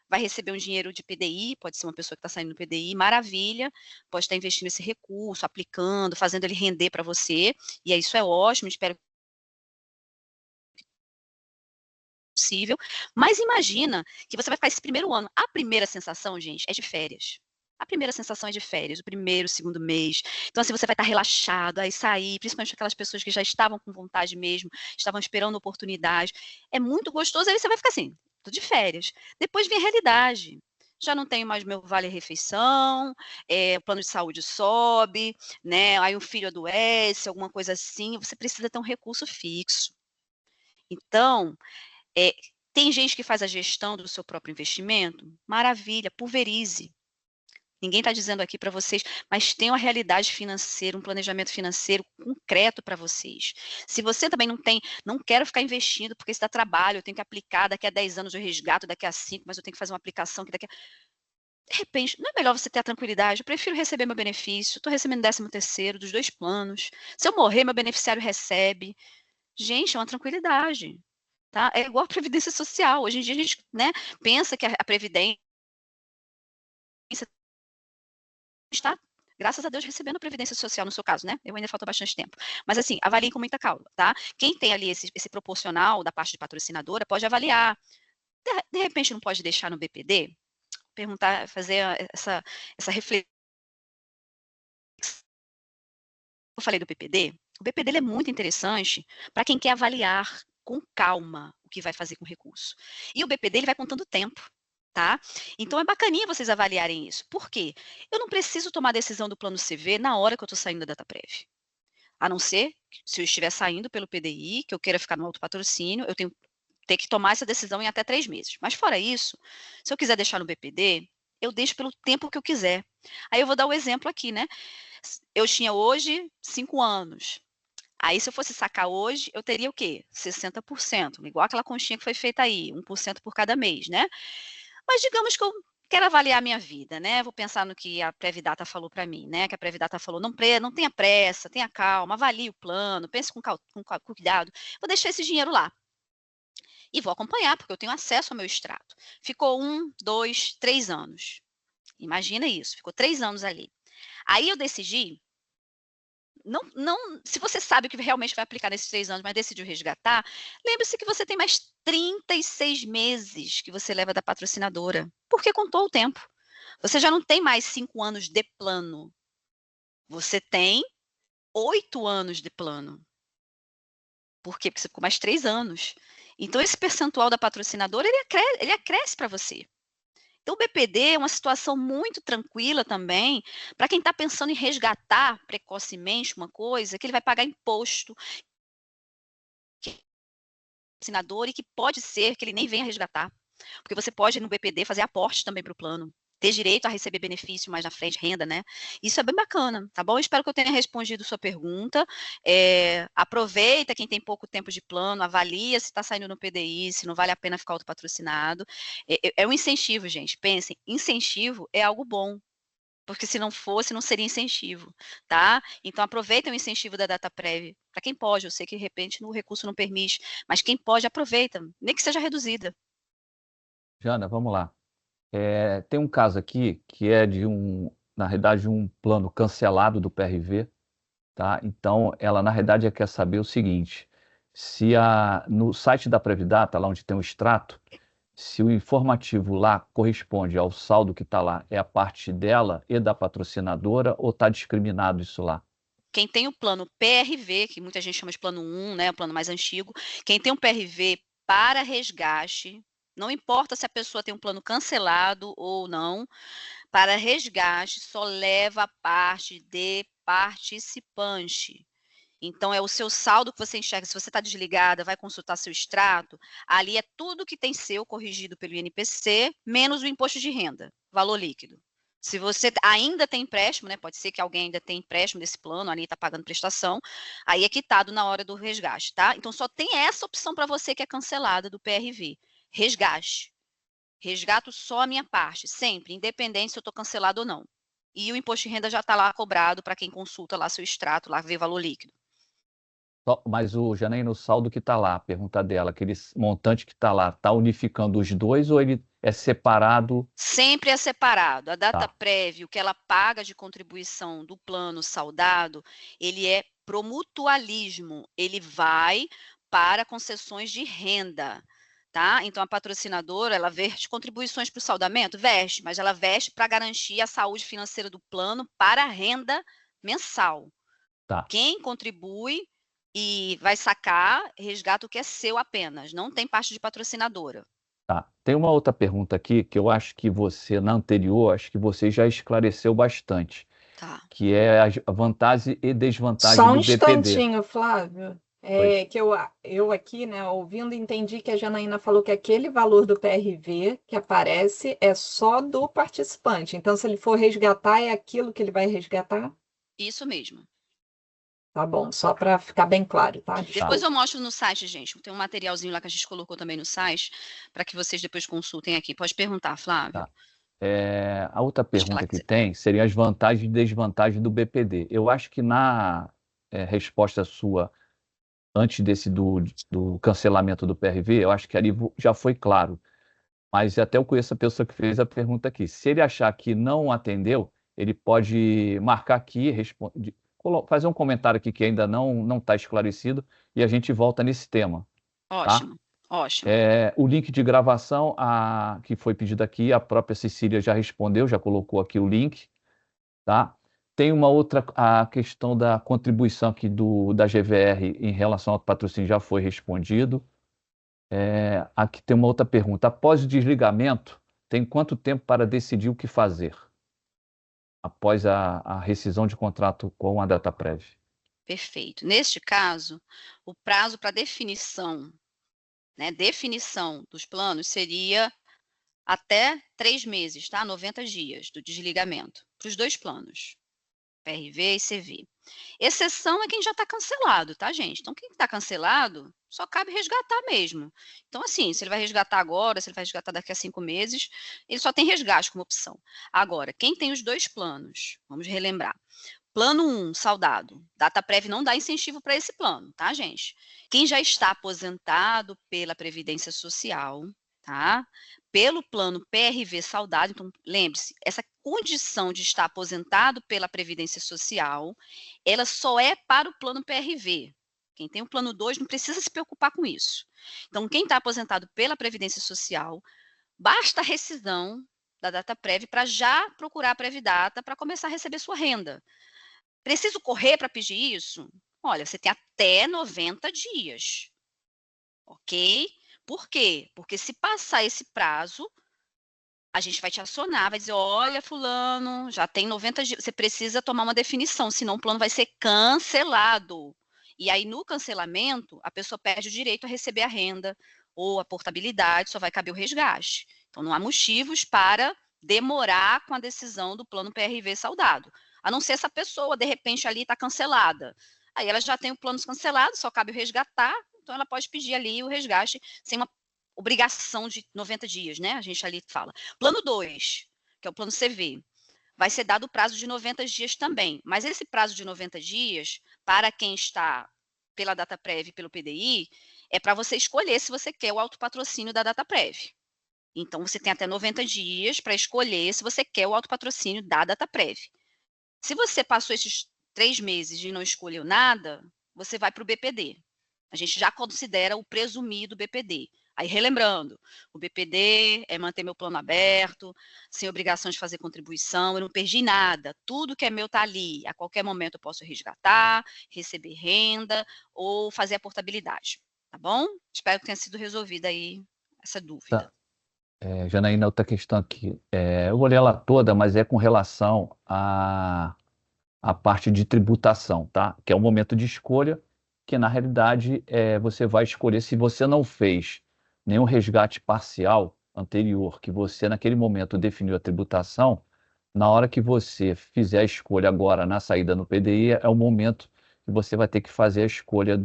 vai receber um dinheiro de PDI, pode ser uma pessoa que está saindo do PDI, maravilha, pode estar investindo esse recurso, aplicando, fazendo ele render para você, e isso é ótimo, espero possível, mas imagina que você vai ficar esse primeiro ano, a primeira sensação, gente, é de férias. A primeira sensação é de férias, o primeiro, o segundo mês. Então, assim, você vai estar relaxado, aí sair, principalmente aquelas pessoas que já estavam com vontade mesmo, estavam esperando oportunidade. É muito gostoso, aí você vai ficar assim, tô de férias. Depois vem a realidade. Já não tenho mais meu vale-refeição, o plano de saúde sobe, né? Aí o filho adoece, alguma coisa assim, você precisa ter um recurso fixo. Então, é, tem gente que faz a gestão do seu próprio investimento? Maravilha, pulverize. Ninguém está dizendo aqui para vocês, mas tem uma realidade financeira, um planejamento financeiro concreto para vocês. Se você também não quero ficar investindo porque isso dá trabalho, eu tenho que aplicar, daqui a 10 anos eu resgato, daqui a 5, mas eu tenho que fazer uma aplicação que daqui a... De repente, não é melhor você ter a tranquilidade? Eu prefiro receber meu benefício, estou recebendo 13º dos 2 planos. Se eu morrer, meu beneficiário recebe. Gente, é uma tranquilidade. Tá? É igual a Previdência Social. Hoje em dia a gente, né, pensa que a Previdência está, graças a Deus, recebendo a Previdência Social, no seu caso, né? Eu ainda falta bastante tempo. Mas, assim, avaliem com muita calma, tá? Quem tem ali esse proporcional da parte de patrocinadora pode avaliar. De repente, não pode deixar no BPD? Perguntar, fazer essa reflexão. Eu falei do BPD? O BPD ele é muito interessante para quem quer avaliar com calma o que vai fazer com o recurso. E o BPD ele vai contando tempo. Tá? Então é bacaninha vocês avaliarem isso. Por quê? Eu não preciso tomar a decisão do plano CV na hora que eu estou saindo da Dataprev. A não ser se eu estiver saindo pelo PDI, que eu queira ficar no autopatrocínio, eu tenho que tomar essa decisão em até 3 meses. Mas fora isso, se eu quiser deixar no BPD, eu deixo pelo tempo que eu quiser. Aí eu vou dar o exemplo aqui, né? Eu tinha hoje 5 anos. Aí, se eu fosse sacar hoje, eu teria o quê? 60%, igual aquela conchinha que foi feita aí, 1% por cada mês, né? Mas digamos que eu quero avaliar a minha vida, né? Vou pensar no que a Previdata falou para mim, né? Que a Previdata falou, não tenha pressa, tenha calma, avalie o plano, pense com cuidado. Vou deixar esse dinheiro lá. E vou acompanhar, porque eu tenho acesso ao meu extrato. Ficou 1, 2, 3 anos. Imagina isso, ficou 3 anos ali. Aí eu decidi, se você sabe que realmente vai aplicar nesses 3 anos, mas decidiu resgatar, lembre-se que você tem mais 36 meses que você leva da patrocinadora, porque contou o tempo. Você já não tem mais 5 anos de plano. Você tem 8 anos de plano. Por quê? Porque você ficou mais 3 anos. Então, esse percentual da patrocinadora, ele acresce para você. Então, o BPD é uma situação muito tranquila também para quem está pensando em resgatar precocemente uma coisa, que ele vai pagar imposto, patrocinador, e que pode ser que ele nem venha resgatar. Porque você pode, no BPD, fazer aporte também para o plano. Ter direito a receber benefício mais na frente, renda, né? Isso é bem bacana, tá bom? Eu espero que eu tenha respondido sua pergunta. Aproveita quem tem pouco tempo de plano, avalia se está saindo no PDI, se não vale a pena ficar autopatrocinado. É um incentivo, gente. Pensem, incentivo é algo bom. Porque se não fosse, não seria incentivo, tá? Então aproveita o incentivo da Dataprev, para quem pode. Eu sei que de repente o recurso não permite, mas quem pode, aproveita, nem que seja reduzida. Jana, vamos lá. Tem um caso aqui que é na realidade, um plano cancelado do PRV, tá? Então, ela na realidade quer saber o seguinte: se no site da Previdata, lá onde tem o extrato, se o informativo lá corresponde ao saldo que está lá, é a parte dela e da patrocinadora, ou está discriminado isso lá? Quem tem o plano PRV, que muita gente chama de plano 1, né, o plano mais antigo, quem tem um PRV para resgate, não importa se a pessoa tem um plano cancelado ou não, para resgate só leva a parte de participante. Então, é o seu saldo que você enxerga. Se você está desligada, vai consultar seu extrato, ali é tudo que tem seu corrigido pelo INPC, menos o imposto de renda, valor líquido. Se você ainda tem empréstimo, né, pode ser que alguém ainda tenha empréstimo desse plano, ali está pagando prestação, aí é quitado na hora do resgate, tá? Então só tem essa opção para você que é cancelada do PRV, resgate. Resgato só a minha parte, sempre, independente se eu estou cancelado ou não. E o imposto de renda já está lá cobrado para quem consulta lá seu extrato, lá vê valor líquido. Mas o Janaína, o saldo que está lá, a pergunta dela, aquele montante que está lá, está unificando os dois ou ele é separado? Sempre é separado. A data Tá. prévia, o que ela paga de contribuição do plano saldado, ele é pro mutualismo, ele vai para concessões de renda, tá? Então a patrocinadora, ela veste contribuições para o saldamento? Veste, mas ela veste para garantir a saúde financeira do plano para a renda mensal. Tá. Quem contribui e vai sacar, resgata o que é seu apenas, não tem parte de patrocinadora. Tá. Tem uma outra pergunta aqui que eu acho que você, na anterior, acho que você já esclareceu bastante, Tá. que é a vantagem e desvantagem Só um do BPD. instantinho, Flávio. Pois. Que eu aqui, né, ouvindo, entendi que a Janaína falou que aquele valor do PRV que aparece é só do participante. Então, se ele for resgatar, é aquilo que ele vai resgatar? Isso mesmo. Tá bom, só para ficar bem claro, tá? Depois eu mostro no site, gente. Tem um materialzinho lá que a gente colocou também no site, para que vocês depois consultem aqui. Pode perguntar, Flávio. Tá. A outra Pode falar pergunta que que tem seria as vantagens e desvantagens do BPD. Eu acho que na resposta sua, antes do cancelamento do PRV, eu acho que ali já foi claro. Mas até eu conheço a pessoa que fez a pergunta aqui. Se ele achar que não atendeu, ele pode marcar aqui, fazer um comentário aqui que ainda não está esclarecido e a gente volta nesse tema. Ótimo, tá? ótimo. O link de gravação que foi pedido aqui, a própria Cecília já respondeu, já colocou aqui o link. Tá? Tem uma outra, a questão da contribuição aqui da GVR em relação ao patrocínio já foi respondido. Aqui tem uma outra pergunta. Após o desligamento, tem quanto tempo para decidir o que fazer? Após a rescisão de contrato com a Dataprev. Perfeito. Neste caso, o prazo para definição, né, definição dos planos seria até 3 meses, tá? 90 dias do desligamento, para os 2 planos, PRV e CV. Exceção é quem já está cancelado, tá, gente? Então, quem está cancelado, só cabe resgatar mesmo. Então, assim, se ele vai resgatar agora, se ele vai resgatar daqui a 5 meses, ele só tem resgate como opção. Agora, quem tem os 2 planos, vamos relembrar. Plano 1, saldado. Dataprev não dá incentivo para esse plano, tá, gente? Quem já está aposentado pela Previdência Social, tá? Pelo plano PRV saldado, então lembre-se, essa condição de estar aposentado pela Previdência Social, ela só é para o plano PRV. Quem tem o plano 2 não precisa se preocupar com isso. Então, quem está aposentado pela Previdência Social, basta a rescisão da Dataprev para já procurar a Previdata para começar a receber sua renda. Preciso correr para pedir isso? Olha, você tem até 90 dias, ok? Por quê? Porque se passar esse prazo, a gente vai te acionar, vai dizer, olha, fulano, já tem 90 dias, você precisa tomar uma definição, senão o plano vai ser cancelado. E aí, no cancelamento, a pessoa perde o direito a receber a renda ou a portabilidade, só vai caber o resgate. Então, não há motivos para demorar com a decisão do plano PRV saldado. A não ser essa pessoa, de repente, ali está cancelada. Aí ela já tem o plano cancelado, só cabe o resgatar, então ela pode pedir ali o resgate sem uma obrigação de 90 dias, né? A gente ali fala. Plano 2, que é o plano CV, vai ser dado o prazo de 90 dias também. Mas esse prazo de 90 dias, para quem está pela Dataprev e pelo PDI, é para você escolher se você quer o autopatrocínio da Dataprev. Então, você tem até 90 dias para escolher se você quer o autopatrocínio da Dataprev. Se você passou esses 3 meses e não escolheu nada, você vai para o BPD. A gente já considera o presumido BPD. Aí, relembrando, o BPD é manter meu plano aberto, sem obrigação de fazer contribuição, eu não perdi nada, tudo que é meu está ali. A qualquer momento eu posso resgatar, receber renda ou fazer a portabilidade, tá bom? Espero que tenha sido resolvida aí essa dúvida. Tá. Janaína, outra questão aqui. Eu vou ler ela toda, mas é com relação à parte de tributação, tá? Que é um momento de escolha, que na realidade você vai escolher se você não fez nenhum resgate parcial anterior, que você naquele momento definiu a tributação, Na hora que você fizer a escolha agora na saída no PDI, é o momento que você vai ter que fazer a escolha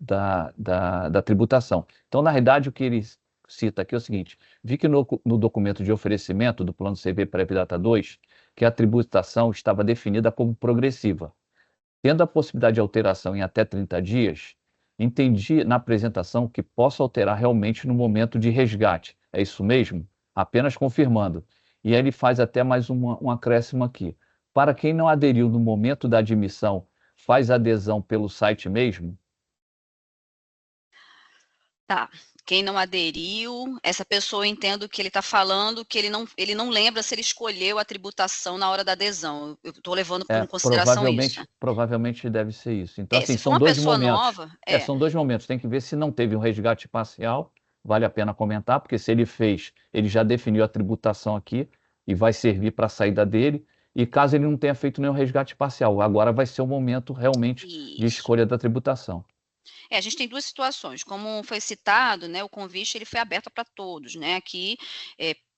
da tributação. Então, na realidade, o que ele cita aqui é o seguinte: vi que no documento de oferecimento do Plano CV Pré-Data 2, que a tributação estava definida como progressiva. Tendo a possibilidade de alteração em até 30 dias, entendi na apresentação que posso alterar realmente no momento de resgate. É isso mesmo? Apenas confirmando. E aí ele faz até mais um acréscimo aqui. Para quem não aderiu no momento da admissão, faz adesão pelo site mesmo? Tá. Quem não aderiu, essa pessoa eu entendo que ele está falando que ele não lembra se ele escolheu a tributação na hora da adesão. Eu estou levando em consideração isso. Provavelmente deve ser isso. Então, assim, Se for são uma dois pessoa momentos. nova, São dois momentos. Tem que ver se não teve um resgate parcial, vale a pena comentar, porque se ele fez, ele já definiu a tributação aqui e vai servir para a saída dele. E caso ele não tenha feito nenhum resgate parcial, agora vai ser o momento realmente de isso. escolha da tributação. A gente tem duas situações. Como foi citado, né, o convite ele foi aberto para todos, né? Aqui,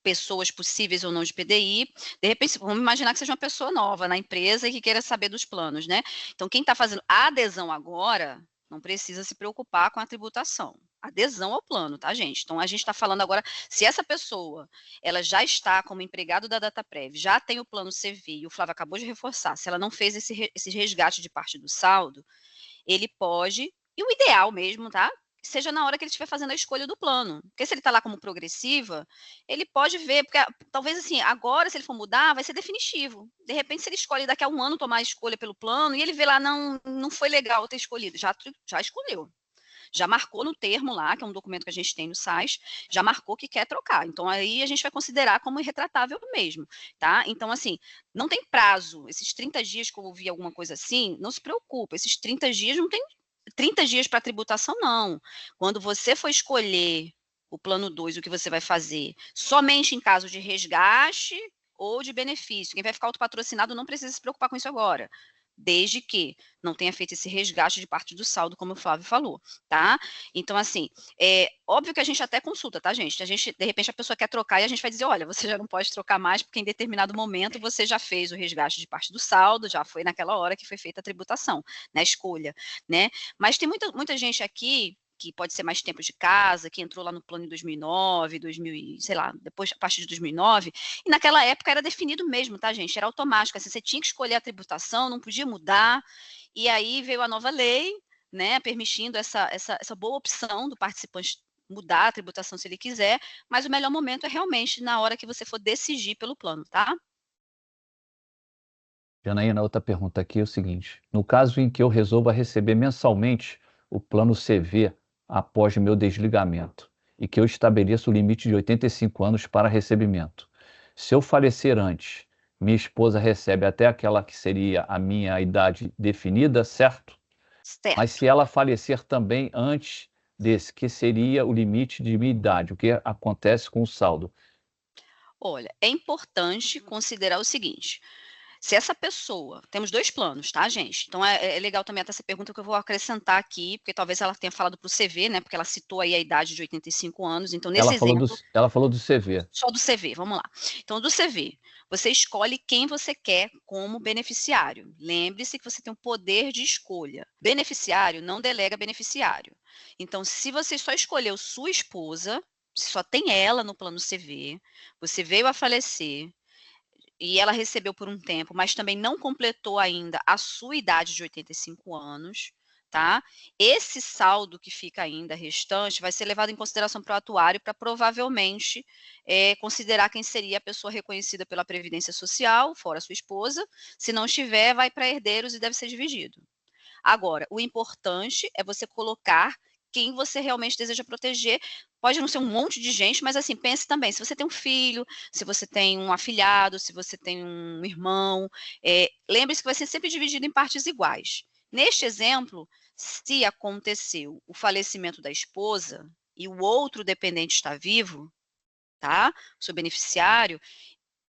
pessoas possíveis ou não de PDI. De repente, vamos imaginar que seja uma pessoa nova na empresa e que queira saber dos planos, né? Então, quem está fazendo a adesão agora não precisa se preocupar com a tributação. Adesão ao plano, tá, gente? Então, a gente está falando agora, se essa pessoa, ela já está como empregado da Dataprev, já tem o plano CV, e o Flávio acabou de reforçar, se ela não fez esse resgate de parte do saldo, ele pode, e o ideal mesmo, tá? Seja na hora que ele estiver fazendo a escolha do plano. Porque se ele está lá como progressiva, ele pode ver, porque talvez assim, agora, se ele for mudar, vai ser definitivo. De repente, se ele escolhe daqui a um ano tomar a escolha pelo plano, e ele vê lá, não foi legal ter escolhido, já escolheu. Já marcou no termo lá, que é um documento que a gente tem no site, já marcou que quer trocar. Então, aí a gente vai considerar como irretratável mesmo, tá? Então, assim, não tem prazo. Esses 30 dias que eu ouvi alguma coisa assim, não se preocupa. Esses 30 dias não tem 30 dias para tributação, não. Quando você for escolher o plano 2, o que você vai fazer, somente em caso de resgate ou de benefício. Quem vai ficar autopatrocinado não precisa se preocupar com isso agora, desde que não tenha feito esse resgate de parte do saldo, como o Flávio falou, tá? Então, assim, é óbvio que a gente até consulta, tá, gente? De repente, a pessoa quer trocar e a gente vai dizer, olha, você já não pode trocar mais, porque em determinado momento você já fez o resgate de parte do saldo, já foi naquela hora que foi feita a tributação, na escolha, né? Mas tem muita gente aqui que pode ser mais tempo de casa, que entrou lá no plano em 2009, 2000, sei lá, depois, a partir de 2009, e naquela época era definido mesmo, tá, gente? Era automático, assim, você tinha que escolher a tributação, não podia mudar, e aí veio a nova lei, né, permitindo essa boa opção do participante mudar a tributação se ele quiser, mas o melhor momento é realmente na hora que você for decidir pelo plano, tá? Janaína, outra pergunta aqui é o seguinte: no caso em que eu resolva receber mensalmente o plano CV após meu desligamento e que eu estabeleça o limite de 85 anos para recebimento, se eu falecer antes, minha esposa recebe até aquela que seria a minha idade definida, certo? Mas Certo. se ela falecer também antes desse, que seria o limite de minha idade, o que acontece com o saldo? Olha, é importante considerar o seguinte: se essa pessoa, temos 2 planos, tá, gente? Então é legal também até essa pergunta que eu vou acrescentar aqui, porque talvez ela tenha falado para o CV, né, porque ela citou aí a idade de 85 anos, então nesse exemplo Ela falou do CV. só do CV, vamos lá. Então do CV, você escolhe quem você quer como beneficiário. Lembre-se que você tem o poder de escolha. Beneficiário não delega beneficiário. Então se você só escolheu sua esposa, se só tem ela no plano CV, você veio a falecer, e ela recebeu por um tempo, mas também não completou ainda a sua idade de 85 anos, tá? Esse saldo que fica ainda restante vai ser levado em consideração para o atuário para provavelmente considerar quem seria a pessoa reconhecida pela Previdência Social, fora sua esposa. Se não estiver, vai para herdeiros e deve ser dividido. Agora, o importante é você colocar quem você realmente deseja proteger. Pode não ser um monte de gente, mas assim, pense também, se você tem um filho, se você tem um afilhado, se você tem um irmão, lembre-se que vai ser sempre dividido em partes iguais. Neste exemplo, se aconteceu o falecimento da esposa e o outro dependente está vivo, tá? O seu beneficiário,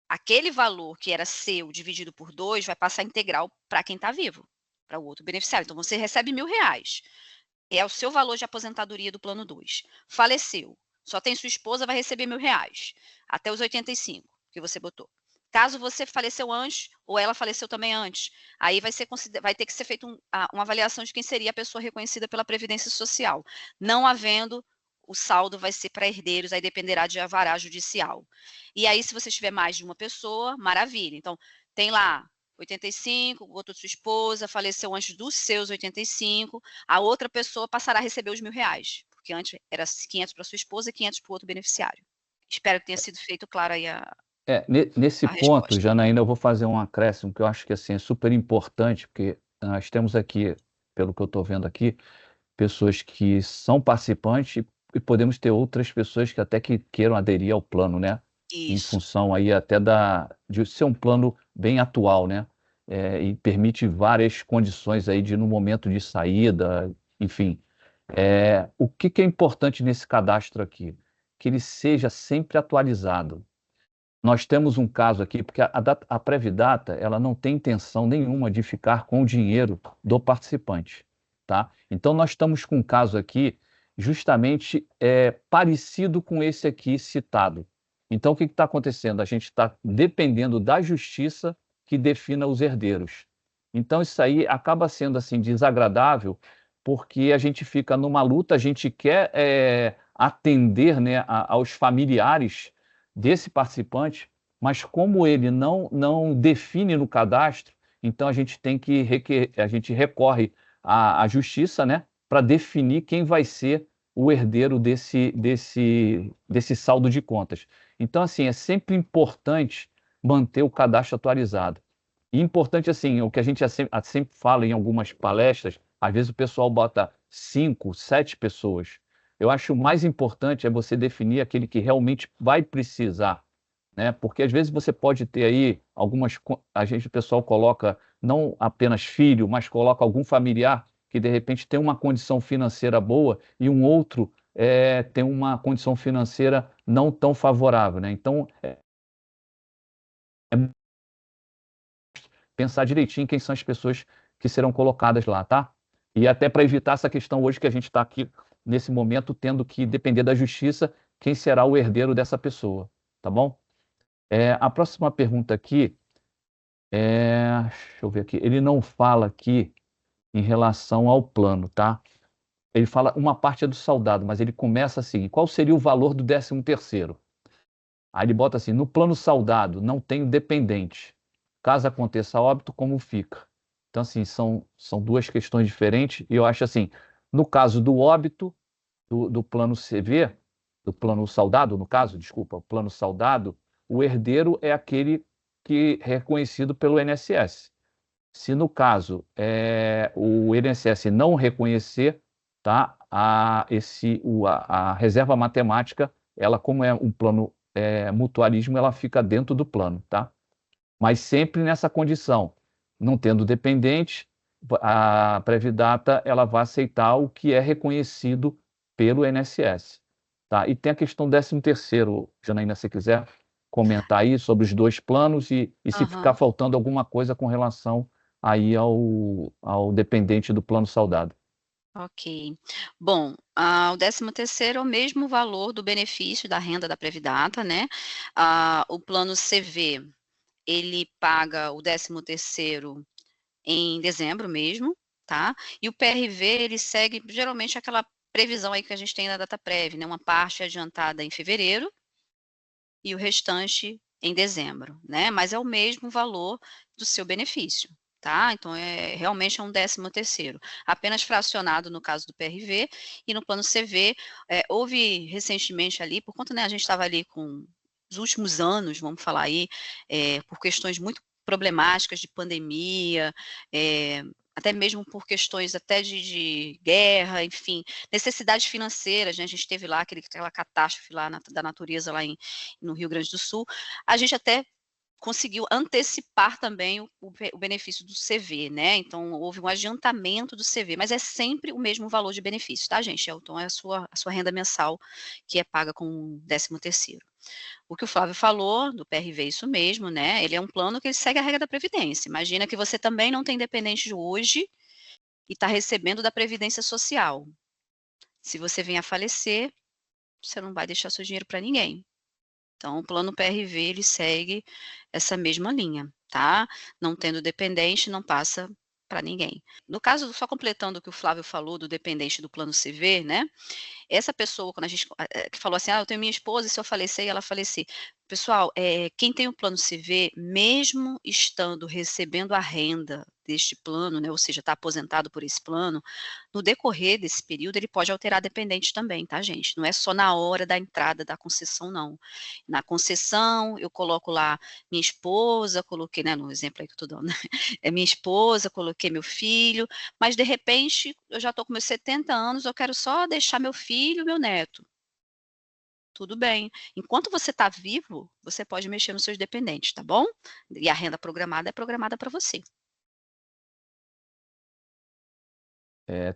aquele valor que era seu dividido por 2 vai passar integral para quem está vivo, para o outro beneficiário. Então, você recebe R$ 1.000. É o seu valor de aposentadoria do plano 2. Faleceu. Só tem sua esposa, vai receber R$ 1.000. Até os 85 que você botou. Caso você faleceu antes, ou ela faleceu também antes, aí vai ter que ser feita uma avaliação de quem seria a pessoa reconhecida pela Previdência Social. Não havendo, o saldo vai ser para herdeiros, aí dependerá de avará judicial. E aí, se você tiver mais de uma pessoa, maravilha. Então, tem lá 85, outra sua esposa faleceu antes dos seus 85, a outra pessoa passará a receber os R$1.000, porque antes era 500 para sua esposa e 500 para o outro beneficiário. Espero que tenha sido feito claro aí Nesse a ponto, resposta. Janaína, eu vou fazer um acréscimo que eu acho que assim, é super importante, porque nós temos aqui, pelo que eu estou vendo aqui, pessoas que são participantes e podemos ter outras pessoas que até que queiram aderir ao plano, né? Em Isso. função aí até de ser um plano bem atual, né? E permite várias condições aí no momento de saída, enfim. O que é importante nesse cadastro aqui? Que ele seja sempre atualizado. Nós temos um caso aqui, porque a Previdata, ela não tem intenção nenhuma de ficar com o dinheiro do participante, tá? Então, nós estamos com um caso aqui justamente parecido com esse aqui citado. Então, o que está acontecendo? A gente está dependendo da justiça que defina os herdeiros. Então, isso aí acaba sendo assim desagradável, porque a gente fica numa luta, a gente quer atender, né, aos familiares desse participante, mas como ele não define no cadastro, então a gente recorre à justiça, né, para definir quem vai ser o herdeiro desse saldo de contas. Então, assim, é sempre importante manter o cadastro atualizado. E importante, assim, o que a gente sempre fala em algumas palestras, às vezes o pessoal bota 5, 7 pessoas. Eu acho o mais importante é você definir aquele que realmente vai precisar, né? Porque às vezes você pode ter aí o pessoal coloca não apenas filho, mas coloca algum familiar que de repente tem uma condição financeira boa e um outro tem uma condição financeira não tão favorável, né? Então, pensar direitinho quem são as pessoas que serão colocadas lá, tá? E até para evitar essa questão hoje que a gente está aqui nesse momento tendo que depender da justiça quem será o herdeiro dessa pessoa, tá bom? A próxima pergunta aqui deixa eu ver aqui, ele não fala aqui em relação ao plano, tá? Ele fala uma parte é do soldado, mas ele começa assim, qual seria o valor do 13º? Aí ele bota assim, no plano soldado não tenho dependente, caso aconteça óbito, como fica? Então assim, são duas questões diferentes e eu acho assim, no caso do óbito, do plano CV, do plano soldado, no caso, desculpa, o plano soldado, o herdeiro é aquele que é reconhecido pelo INSS. Se no caso o INSS não reconhecer, tá, a reserva matemática, ela como é um plano mutualismo, ela fica dentro do plano, tá? Mas sempre nessa condição, não tendo dependente, a Previdata ela vai aceitar o que é reconhecido pelo INSS, tá? E tem a questão 13º, Janaína, se você quiser comentar aí sobre os dois planos e se ficar faltando alguma coisa com relação aí ao dependente do plano soldado. Ok. Bom, o 13º é o mesmo valor do benefício da renda da Previdata, né? O plano CV, ele paga o 13º em dezembro mesmo, tá? E o PRV, ele segue geralmente aquela previsão aí que a gente tem na Dataprev, né? Uma parte adiantada em fevereiro e o restante em dezembro, né? Mas é o mesmo valor do seu benefício, tá? Então, realmente é um 13º, apenas fracionado no caso do PRV, e no plano CV, houve recentemente ali, por conta, né, a gente estava ali com os últimos anos, vamos falar aí, por questões muito problemáticas de pandemia, até mesmo por questões até de guerra, enfim, necessidades financeiras, né? A gente teve lá aquela catástrofe lá da natureza lá no Rio Grande do Sul, a gente até conseguiu antecipar também o benefício do CV, né? Então, houve um adiantamento do CV, mas é sempre o mesmo valor de benefício, tá, gente? Então, é a sua renda mensal que é paga com o 13º. O que o Flávio falou do PRV é isso mesmo, né? Ele é um plano que ele segue a regra da Previdência. Imagina que você também não tem dependente hoje e está recebendo da Previdência Social. Se você vem a falecer, você não vai deixar seu dinheiro para ninguém. Então, o plano PRV, ele segue essa mesma linha, tá? Não tendo dependente, não passa para ninguém. No caso, só completando o que o Flávio falou do dependente do plano CV, né? Essa pessoa, quando a gente que falou assim: eu tenho minha esposa e se eu falecer, ela falecer. Pessoal, quem tem o plano CV, mesmo estando recebendo a renda deste plano, né, ou seja, está aposentado por esse plano, no decorrer desse período ele pode alterar dependente também, tá, gente? Não é só na hora da entrada da concessão, não. Na concessão, eu coloco lá minha esposa, coloquei, né, no exemplo aí que eu estou dando, é minha esposa, coloquei meu filho, mas de repente eu já estou com meus 70 anos, eu quero só deixar meu filho e meu neto. Tudo bem. Enquanto você está vivo, você pode mexer nos seus dependentes, tá bom? E a renda programada é programada para você.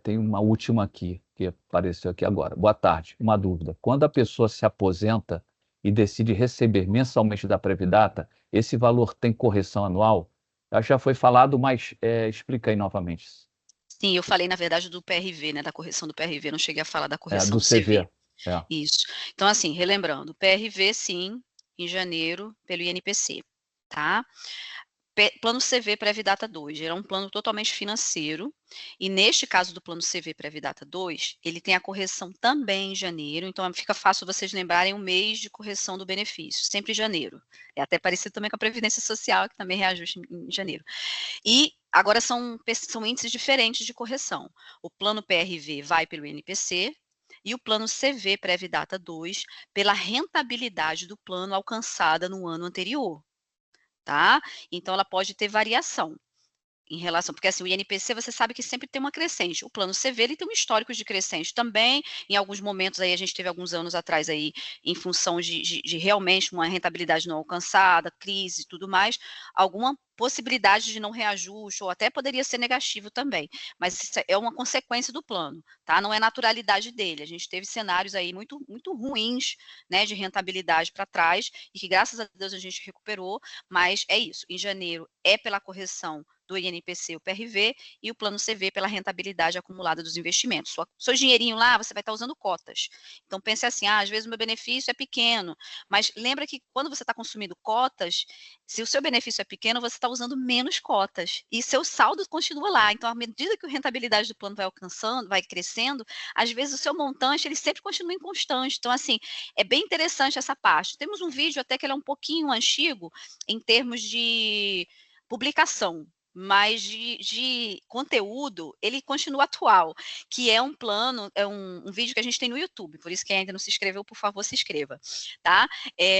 Tem uma última aqui, que apareceu aqui agora. Boa tarde. Uma dúvida. Quando a pessoa se aposenta e decide receber mensalmente da Previdata, esse valor tem correção anual? Já foi falado, mas explica aí novamente. Sim, eu falei, na verdade, do PRV, né, da correção do PRV, não cheguei a falar da correção Do do CV. CV. Isso. Então, assim, relembrando, PRV, sim, em janeiro, pelo INPC, tá? Plano CV Pré-Vidata 2, ele é um plano totalmente financeiro, e neste caso do plano CV Pré-Vidata 2, ele tem a correção também em janeiro, então fica fácil vocês lembrarem o mês de correção do benefício, sempre em janeiro. É até parecido também com a Previdência Social, que também reajuste em janeiro. E agora são índices diferentes de correção. O plano PRV vai pelo INPC, e o plano CV Pré-Vidata 2 pela rentabilidade do plano alcançada no ano anterior. Tá? Então ela pode ter variação em relação, porque assim, o INPC você sabe que sempre tem uma crescente, o plano CV ele tem um histórico de crescente também, em alguns momentos aí a gente teve alguns anos atrás aí, em função de realmente uma rentabilidade não alcançada, crise e tudo mais, alguma possibilidade de não reajuste, ou até poderia ser negativo também, mas isso é uma consequência do plano, tá? Não é naturalidade dele, a gente teve cenários aí muito, muito ruins, né, de rentabilidade para trás, e que graças a Deus a gente recuperou, mas é isso, em janeiro é pela correção do INPC, o PRV, e o plano CV pela rentabilidade acumulada dos investimentos. Seu dinheirinho lá, você vai estar usando cotas. Então, pense assim, às vezes o meu benefício é pequeno, mas lembra que quando você está consumindo cotas, se o seu benefício é pequeno, você está usando menos cotas, e seu saldo continua lá. Então, à medida que a rentabilidade do plano vai alcançando, vai crescendo, às vezes o seu montante, ele sempre continua inconstante. Então, assim, é bem interessante essa parte. Temos um vídeo até que ele é um pouquinho antigo, em termos de publicação, mas de conteúdo, ele continua atual, que é um plano, é um vídeo que a gente tem no YouTube, por isso quem ainda não se inscreveu, por favor, se inscreva, tá?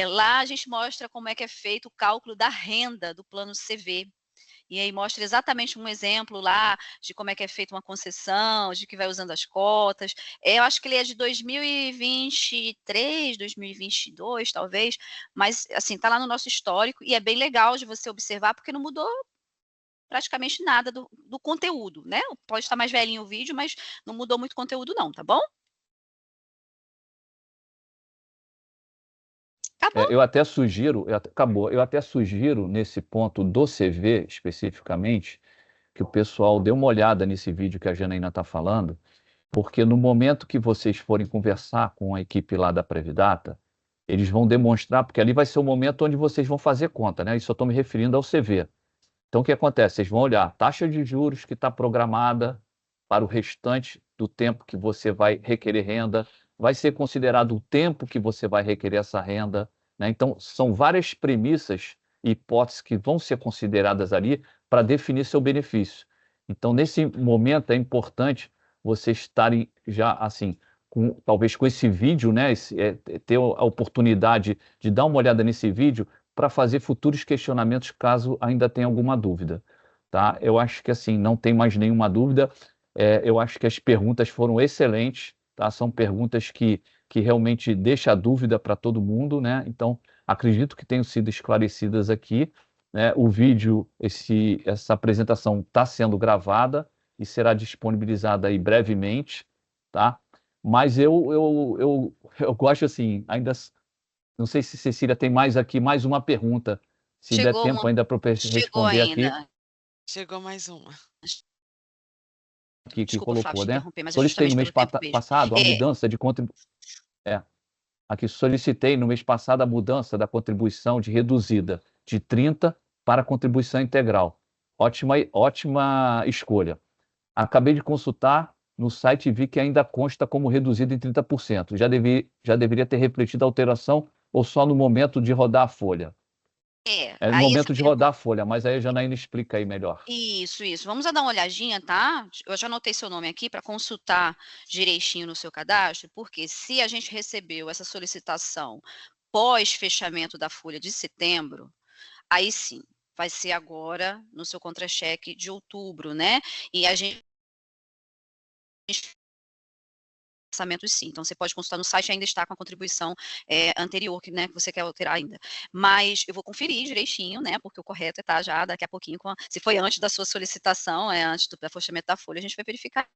Lá a gente mostra como é que é feito o cálculo da renda do plano CV, e aí mostra exatamente um exemplo lá de como é que é feita uma concessão, de que vai usando as cotas. Eu acho que ele é de 2023, 2022, talvez, mas assim, tá lá no nosso histórico e é bem legal de você observar, porque não mudou praticamente nada do conteúdo, né? Pode estar mais velhinho o vídeo, mas não mudou muito o conteúdo não, tá bom? Acabou. Eu até sugiro, acabou, eu até sugiro nesse ponto do CV especificamente, que o pessoal dê uma olhada nesse vídeo que a Janaína está falando, porque no momento que vocês forem conversar com a equipe lá da Previdata, eles vão demonstrar, porque ali vai ser o momento onde vocês vão fazer conta, né? Isso eu estou me referindo ao CV. Então, o que acontece? Vocês vão olhar a taxa de juros que está programada para o restante do tempo que você vai requerer renda, vai ser considerado o tempo que você vai requerer essa renda, né? Então, são várias premissas e hipóteses que vão ser consideradas ali para definir seu benefício. Então, nesse momento, é importante vocês estarem já, assim, talvez com esse vídeo, né? Ter a oportunidade de dar uma olhada nesse vídeo para fazer futuros questionamentos caso ainda tenha alguma dúvida, tá? Eu acho que assim, não tem mais nenhuma dúvida, eu acho que as perguntas foram excelentes, tá? São perguntas que realmente deixam a dúvida para todo mundo, né? Então, acredito que tenham sido esclarecidas aqui, né? O vídeo, essa apresentação está sendo gravada e será disponibilizada aí brevemente, tá? Mas eu gosto assim, ainda não sei se Cecília tem mais aqui, mais uma pergunta. Se der tempo ainda para eu responder aqui. Chegou mais uma. Que Desculpa, Flávio, colocou, te né? interromper, mas é Solicitei no justamente mês pelo tempo mesmo. passado a mudança de conta. Aqui solicitei no mês passado a mudança da contribuição de reduzida de 30 para contribuição integral. Ótima escolha. Acabei de consultar no site e vi que ainda consta como reduzido em 30%. Já deveria ter refletido a alteração ou só no momento de rodar a folha? É no Aí essa momento de rodar a folha, mas aí a Janaína explica aí melhor. Isso. Vamos dar uma olhadinha, tá? Eu já anotei seu nome aqui para consultar direitinho no seu cadastro, porque se a gente recebeu essa solicitação pós fechamento da folha de setembro, aí sim, vai ser agora no seu contra-cheque de outubro, né? E a gente orçamentos sim, então você pode consultar no site, ainda está com a contribuição anterior, que, né, que você quer alterar ainda. Mas eu vou conferir direitinho, né, porque o correto é estar já daqui a pouquinho, se foi antes da sua solicitação, antes do fechamento da folha, a gente vai verificar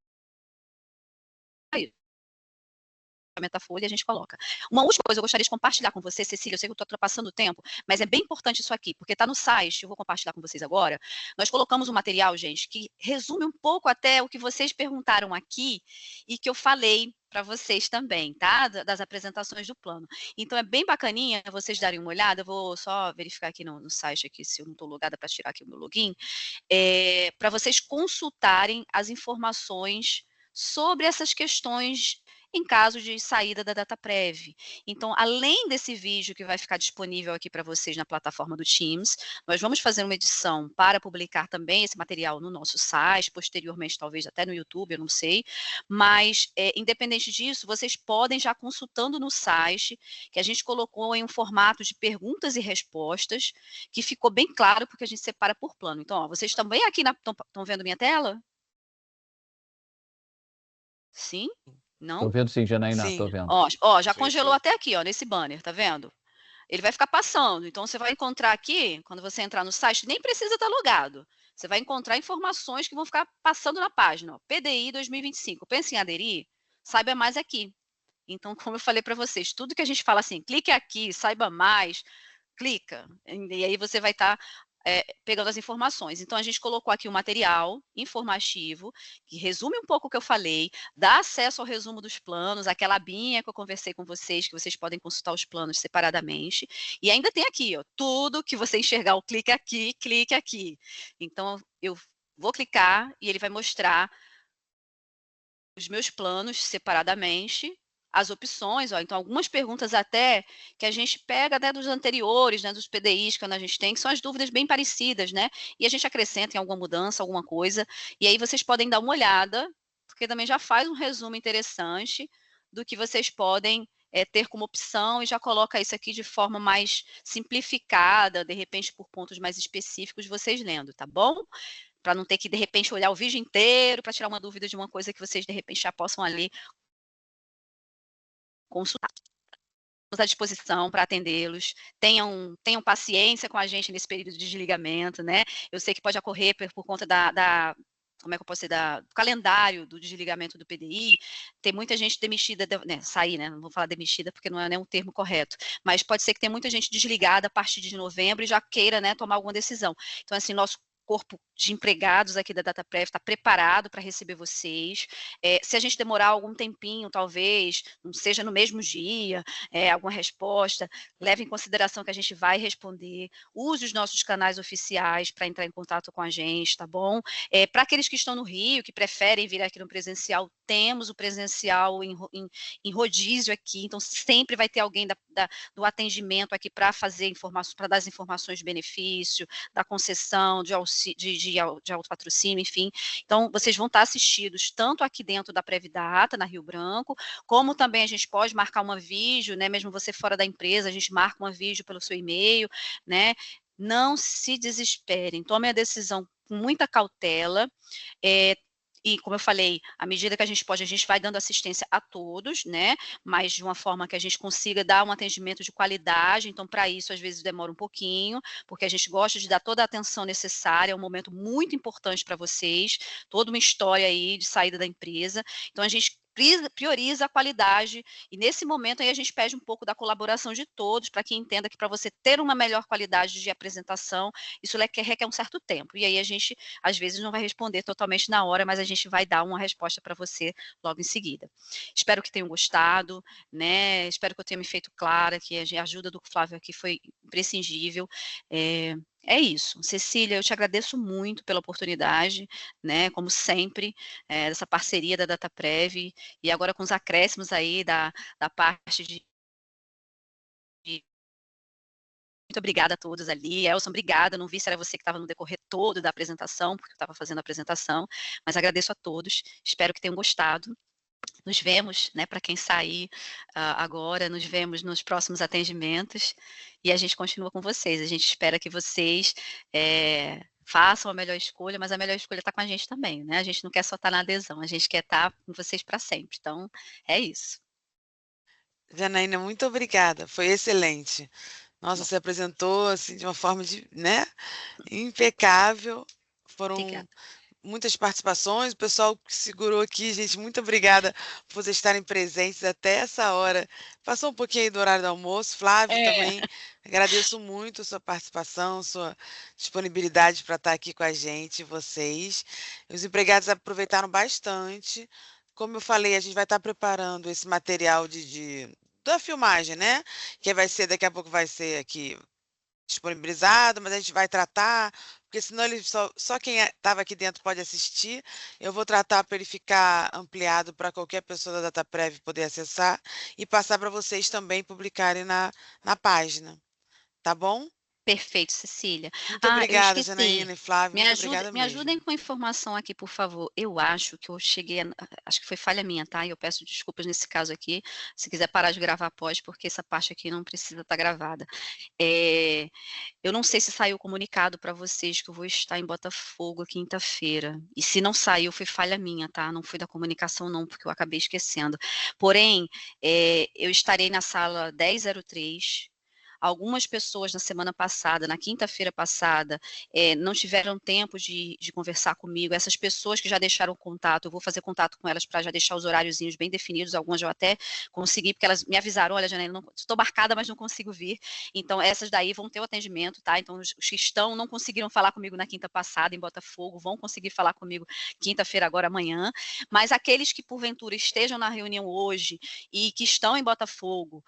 isso. Da folha, a gente coloca. Uma última coisa, eu gostaria de compartilhar com você, Cecília, eu sei que eu estou ultrapassando o tempo, mas é bem importante isso aqui, porque está no site, eu vou compartilhar com vocês agora. Nós colocamos um material, gente, que resume um pouco até o que vocês perguntaram aqui e que eu falei para vocês também, tá? Das apresentações do plano. Então, é bem bacaninha vocês darem uma olhada, eu vou só verificar aqui no site, aqui, se eu não estou logada, para tirar aqui o meu login, para vocês consultarem as informações sobre essas questões em caso de saída da DataPrev. Então, além desse vídeo que vai ficar disponível aqui para vocês na plataforma do Teams, nós vamos fazer uma edição para publicar também esse material no nosso site, posteriormente talvez até no YouTube, eu não sei, mas independente disso, vocês podem já consultando no site, que a gente colocou em um formato de perguntas e respostas, que ficou bem claro, porque a gente separa por plano. Então, ó, vocês também aqui estão vendo minha tela? Sim? Não? Estou vendo sim, Janaína, Sim. estou vendo. Ó, já Sim, congelou sim. até aqui, ó, nesse banner, tá vendo? Ele vai ficar passando, então você vai encontrar aqui, quando você entrar no site, nem precisa estar logado. Você vai encontrar informações que vão ficar passando na página, ó, PDI 2025. Pensa em aderir? Saiba mais aqui. Então, como eu falei para vocês, tudo que a gente fala assim, clique aqui, saiba mais, clica, e aí você vai estar pegando as informações. Então, a gente colocou aqui um material informativo, que resume um pouco o que eu falei, dá acesso ao resumo dos planos, aquela abinha que eu conversei com vocês, que vocês podem consultar os planos separadamente, e ainda tem aqui, ó, tudo que você enxergar, o clique aqui, clique aqui. Então, eu vou clicar e ele vai mostrar os meus planos separadamente, as opções, ó, então algumas perguntas até que a gente pega, né, dos anteriores, né, dos PDIs que a gente tem, que são as dúvidas bem parecidas, né, e a gente acrescenta em alguma mudança, alguma coisa, e aí vocês podem dar uma olhada, porque também já faz um resumo interessante do que vocês podem ter como opção e já coloca isso aqui de forma mais simplificada, de repente por pontos mais específicos, vocês lendo, tá bom? Para não ter que, de repente, olhar o vídeo inteiro para tirar uma dúvida de uma coisa que vocês, de repente, já possam ali consultar. Estamos à disposição para atendê-los. Tenham paciência com a gente nesse período de desligamento, né? Eu sei que pode ocorrer por conta como é que eu posso dizer, do calendário do desligamento do PDI, tem muita gente demitida, né, sair, né, não vou falar demitida porque não é nem um termo correto, mas pode ser que tenha muita gente desligada a partir de novembro e já queira, né, tomar alguma decisão. Então, assim, nosso corpo de empregados aqui da DataPrev está preparado para receber vocês. Se a gente demorar algum tempinho, talvez, não seja no mesmo dia, alguma resposta, leve em consideração que a gente vai responder. Use os nossos canais oficiais para entrar em contato com a gente, tá bom? Para aqueles que estão no Rio, que preferem vir aqui no presencial, temos o presencial em rodízio aqui, então sempre vai ter alguém do atendimento aqui para fazer informações, para dar as informações de benefício, da concessão, de autopatrocínio, enfim. Então, vocês vão estar assistidos tanto aqui dentro da Previdata, na Rio Branco, como também a gente pode marcar uma vídeo, né? Mesmo você fora da empresa, a gente marca uma vídeo pelo seu e-mail, né? Não se desesperem, tomem a decisão com muita cautela, e como eu falei, à medida que a gente pode, a gente vai dando assistência a todos, né, mas de uma forma que a gente consiga dar um atendimento de qualidade, então para isso às vezes demora um pouquinho, porque a gente gosta de dar toda a atenção necessária, é um momento muito importante para vocês, toda uma história aí de saída da empresa, então a gente prioriza a qualidade, e nesse momento aí a gente pede um pouco da colaboração de todos, para que entenda que para você ter uma melhor qualidade de apresentação, isso requer um certo tempo, e aí a gente, às vezes, não vai responder totalmente na hora, mas a gente vai dar uma resposta para você logo em seguida. Espero que tenham gostado, né, espero que eu tenha me feito clara, que a ajuda do Flávio aqui foi imprescindível, é isso. Cecília, eu te agradeço muito pela oportunidade, né, como sempre, dessa parceria da Dataprev, e agora com os acréscimos aí da parte de muito obrigada a todos ali. Elson, obrigada. Não vi se era você que estava no decorrer todo da apresentação, porque eu estava fazendo a apresentação, mas agradeço a todos. Espero que tenham gostado. Nos vemos, né, para quem sair agora, nos vemos nos próximos atendimentos e a gente continua com vocês. A gente espera que vocês façam a melhor escolha, mas a melhor escolha está com a gente também, né? A gente não quer só estar na adesão, a gente quer estar com vocês para sempre. Então, é isso. Janaína, muito obrigada. Foi excelente. Nossa, Bom, você apresentou assim, de uma forma impecável. Foram obrigada. muitas participações, o pessoal que segurou aqui, gente, muito obrigada por vocês estarem presentes até essa hora. Passou um pouquinho aí do horário do almoço, Flávio também, agradeço muito a sua participação, sua disponibilidade para estar aqui com a gente, vocês. Os empregados aproveitaram bastante. Como eu falei, a gente vai estar preparando esse material da filmagem, né? Que daqui a pouco vai ser aqui disponibilizado, mas a gente vai tratar, porque senão ele só quem estava aqui dentro pode assistir. Eu vou tratar para ele ficar ampliado para qualquer pessoa da Dataprev poder acessar e passar para vocês também publicarem na página. Tá bom? Perfeito, Cecília. Muito Eu obrigada, esqueci. Janaína e Flávio. Muito obrigada Me ajudem mesmo. com a informação aqui, por favor. Eu acho que eu cheguei, acho que foi falha minha, tá? E eu peço desculpas nesse caso aqui. Se quiser parar de gravar, pode, porque essa parte aqui não precisa estar gravada. Eu não sei se saiu o comunicado para vocês que eu vou estar em Botafogo quinta-feira. E se não saiu, foi falha minha, tá? Não foi da comunicação, não, porque eu acabei esquecendo. Porém, eu estarei na sala 1003. Algumas pessoas na semana passada, na quinta-feira passada, não tiveram tempo de conversar comigo. Essas pessoas que já deixaram contato, eu vou fazer contato com elas para já deixar os horáriozinhos bem definidos. Algumas eu até consegui, porque elas me avisaram, olha, Janaína, estou marcada, mas não consigo vir. Então, essas daí vão ter o atendimento, tá? Então, os que não conseguiram falar comigo na quinta passada, em Botafogo, vão conseguir falar comigo quinta-feira, agora amanhã. Mas aqueles que, porventura, estejam na reunião hoje e que estão em Botafogo,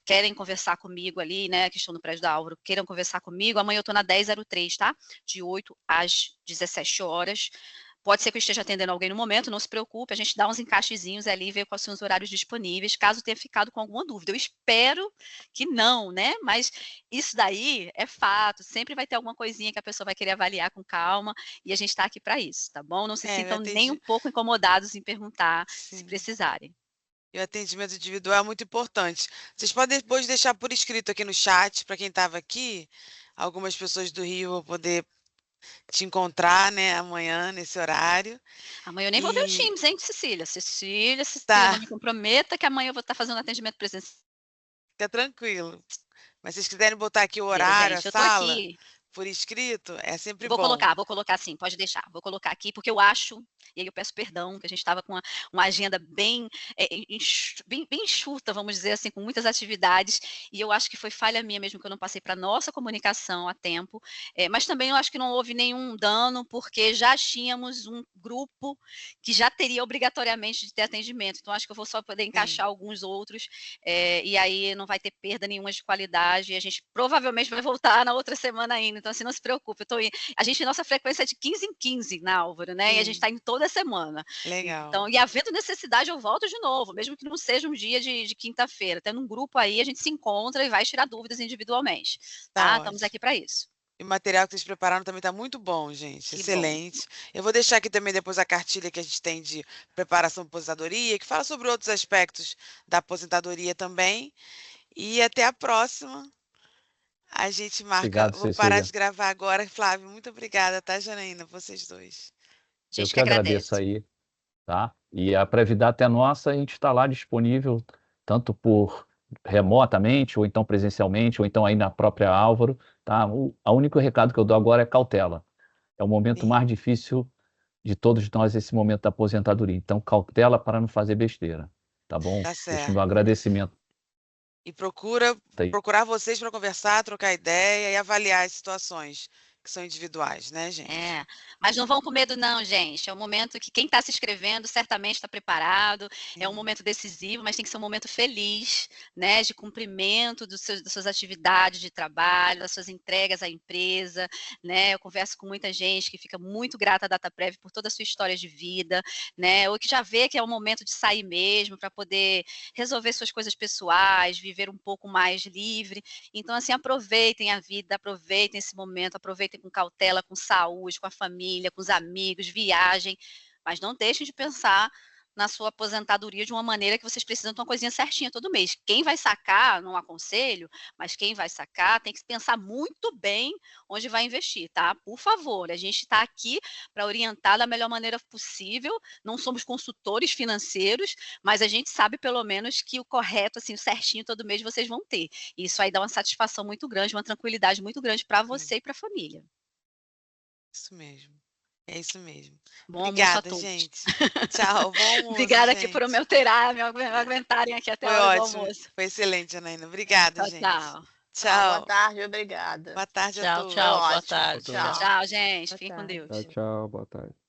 querem conversar comigo ali, né, a questão do prédio da Álvaro, queiram conversar comigo, amanhã eu estou na 1003, tá? De 8 às 17 horas. Pode ser que eu esteja atendendo alguém no momento, não se preocupe, a gente dá uns encaixezinhos ali, vê quais são os horários disponíveis, caso tenha ficado com alguma dúvida. Eu espero que não, né? Mas isso daí é fato, sempre vai ter alguma coisinha que a pessoa vai querer avaliar com calma, e a gente está aqui para isso, tá bom? Não se sintam nem um pouco incomodados em perguntar, se precisarem. E o atendimento individual é muito importante. Vocês podem depois deixar por escrito aqui no chat, para quem estava aqui, algumas pessoas do Rio vão poder te encontrar, né, amanhã, nesse horário. Amanhã eu nem vou ver o Teams, hein, Cecília? Cecília, Tá. não me comprometa que amanhã eu vou estar fazendo atendimento presencial. Fica tranquilo. Mas se vocês quiserem botar aqui o horário, gente, a sala, por escrito, é sempre bom. Vou colocar sim, pode deixar. Vou colocar aqui, porque eu acho, e aí eu peço perdão, que a gente estava com uma agenda bem enxuta, vamos dizer assim, com muitas atividades, e eu acho que foi falha minha mesmo, que eu não passei para a nossa comunicação a tempo, mas também eu acho que não houve nenhum dano, porque já tínhamos um grupo que já teria obrigatoriamente de ter atendimento, então acho que eu vou só poder encaixar alguns outros, e aí não vai ter perda nenhuma de qualidade, e a gente provavelmente vai voltar na outra semana ainda. Então, assim, não se preocupe, nossa frequência é de 15 em 15 na Álvaro, né? Sim. E a gente está indo toda semana. Legal. Então, e havendo necessidade, eu volto de novo, mesmo que não seja um dia de quinta-feira. Tendo um grupo aí, a gente se encontra e vai tirar dúvidas individualmente. Tá? Estamos aqui para isso. E o material que vocês prepararam também está muito bom, gente. Que excelente. Bom. Eu vou deixar aqui também depois a cartilha que a gente tem de preparação para aposentadoria, que fala sobre outros aspectos da aposentadoria também. E até a próxima. A gente marca. Obrigado, vou parar de gravar agora. Flávio, muito obrigada, tá, Janaína? Vocês dois. Eu que agradeço aí, tá? E a Previdata é nossa, a gente está lá disponível, tanto por remotamente, ou então presencialmente, ou então aí na própria Álvaro, tá? O único recado que eu dou agora é cautela. É o momento mais difícil de todos nós esse momento da aposentadoria. Então, cautela para não fazer besteira, tá bom? Tá Deixa o certo. meu agradecimento E aí. procurar vocês para conversar, trocar ideia e avaliar as situações que são individuais, né, gente? Mas não vão com medo não, gente. É um momento que quem está se inscrevendo certamente está preparado. É um momento decisivo, mas tem que ser um momento feliz, né, de cumprimento das suas atividades de trabalho, das suas entregas à empresa, né. Eu converso com muita gente que fica muito grata à Dataprev por toda a sua história de vida, né, ou que já vê que é o momento de sair mesmo para poder resolver suas coisas pessoais, viver um pouco mais livre. Então, assim, aproveitem a vida, aproveitem esse momento, aproveitem com cautela, com saúde, com a família, com os amigos, viagem, mas não deixem de pensar na sua aposentadoria de uma maneira que vocês precisam de uma coisinha certinha todo mês. Quem vai sacar, não aconselho, mas quem vai sacar tem que pensar muito bem onde vai investir, tá? Por favor, a gente está aqui para orientar da melhor maneira possível, não somos consultores financeiros, mas a gente sabe pelo menos que o correto, assim, o certinho todo mês vocês vão ter. Isso aí dá uma satisfação muito grande, uma tranquilidade muito grande para você e para a família. Isso mesmo. É isso mesmo. Bom almoço a Obrigada, todos. gente. Tchau, bom almoço, Obrigada aqui por gente. me aguentarem aqui até Foi a hora do ótimo. almoço. Foi excelente, Janaína. Obrigada, Tchau, gente. tchau. Boa Tchau. tarde, obrigada. Boa tarde a Tchau, todos. tchau, boa Ótimo. tarde. Tchau. Tchau, gente. Boa Fiquem com tarde. Deus. Tchau, boa tarde.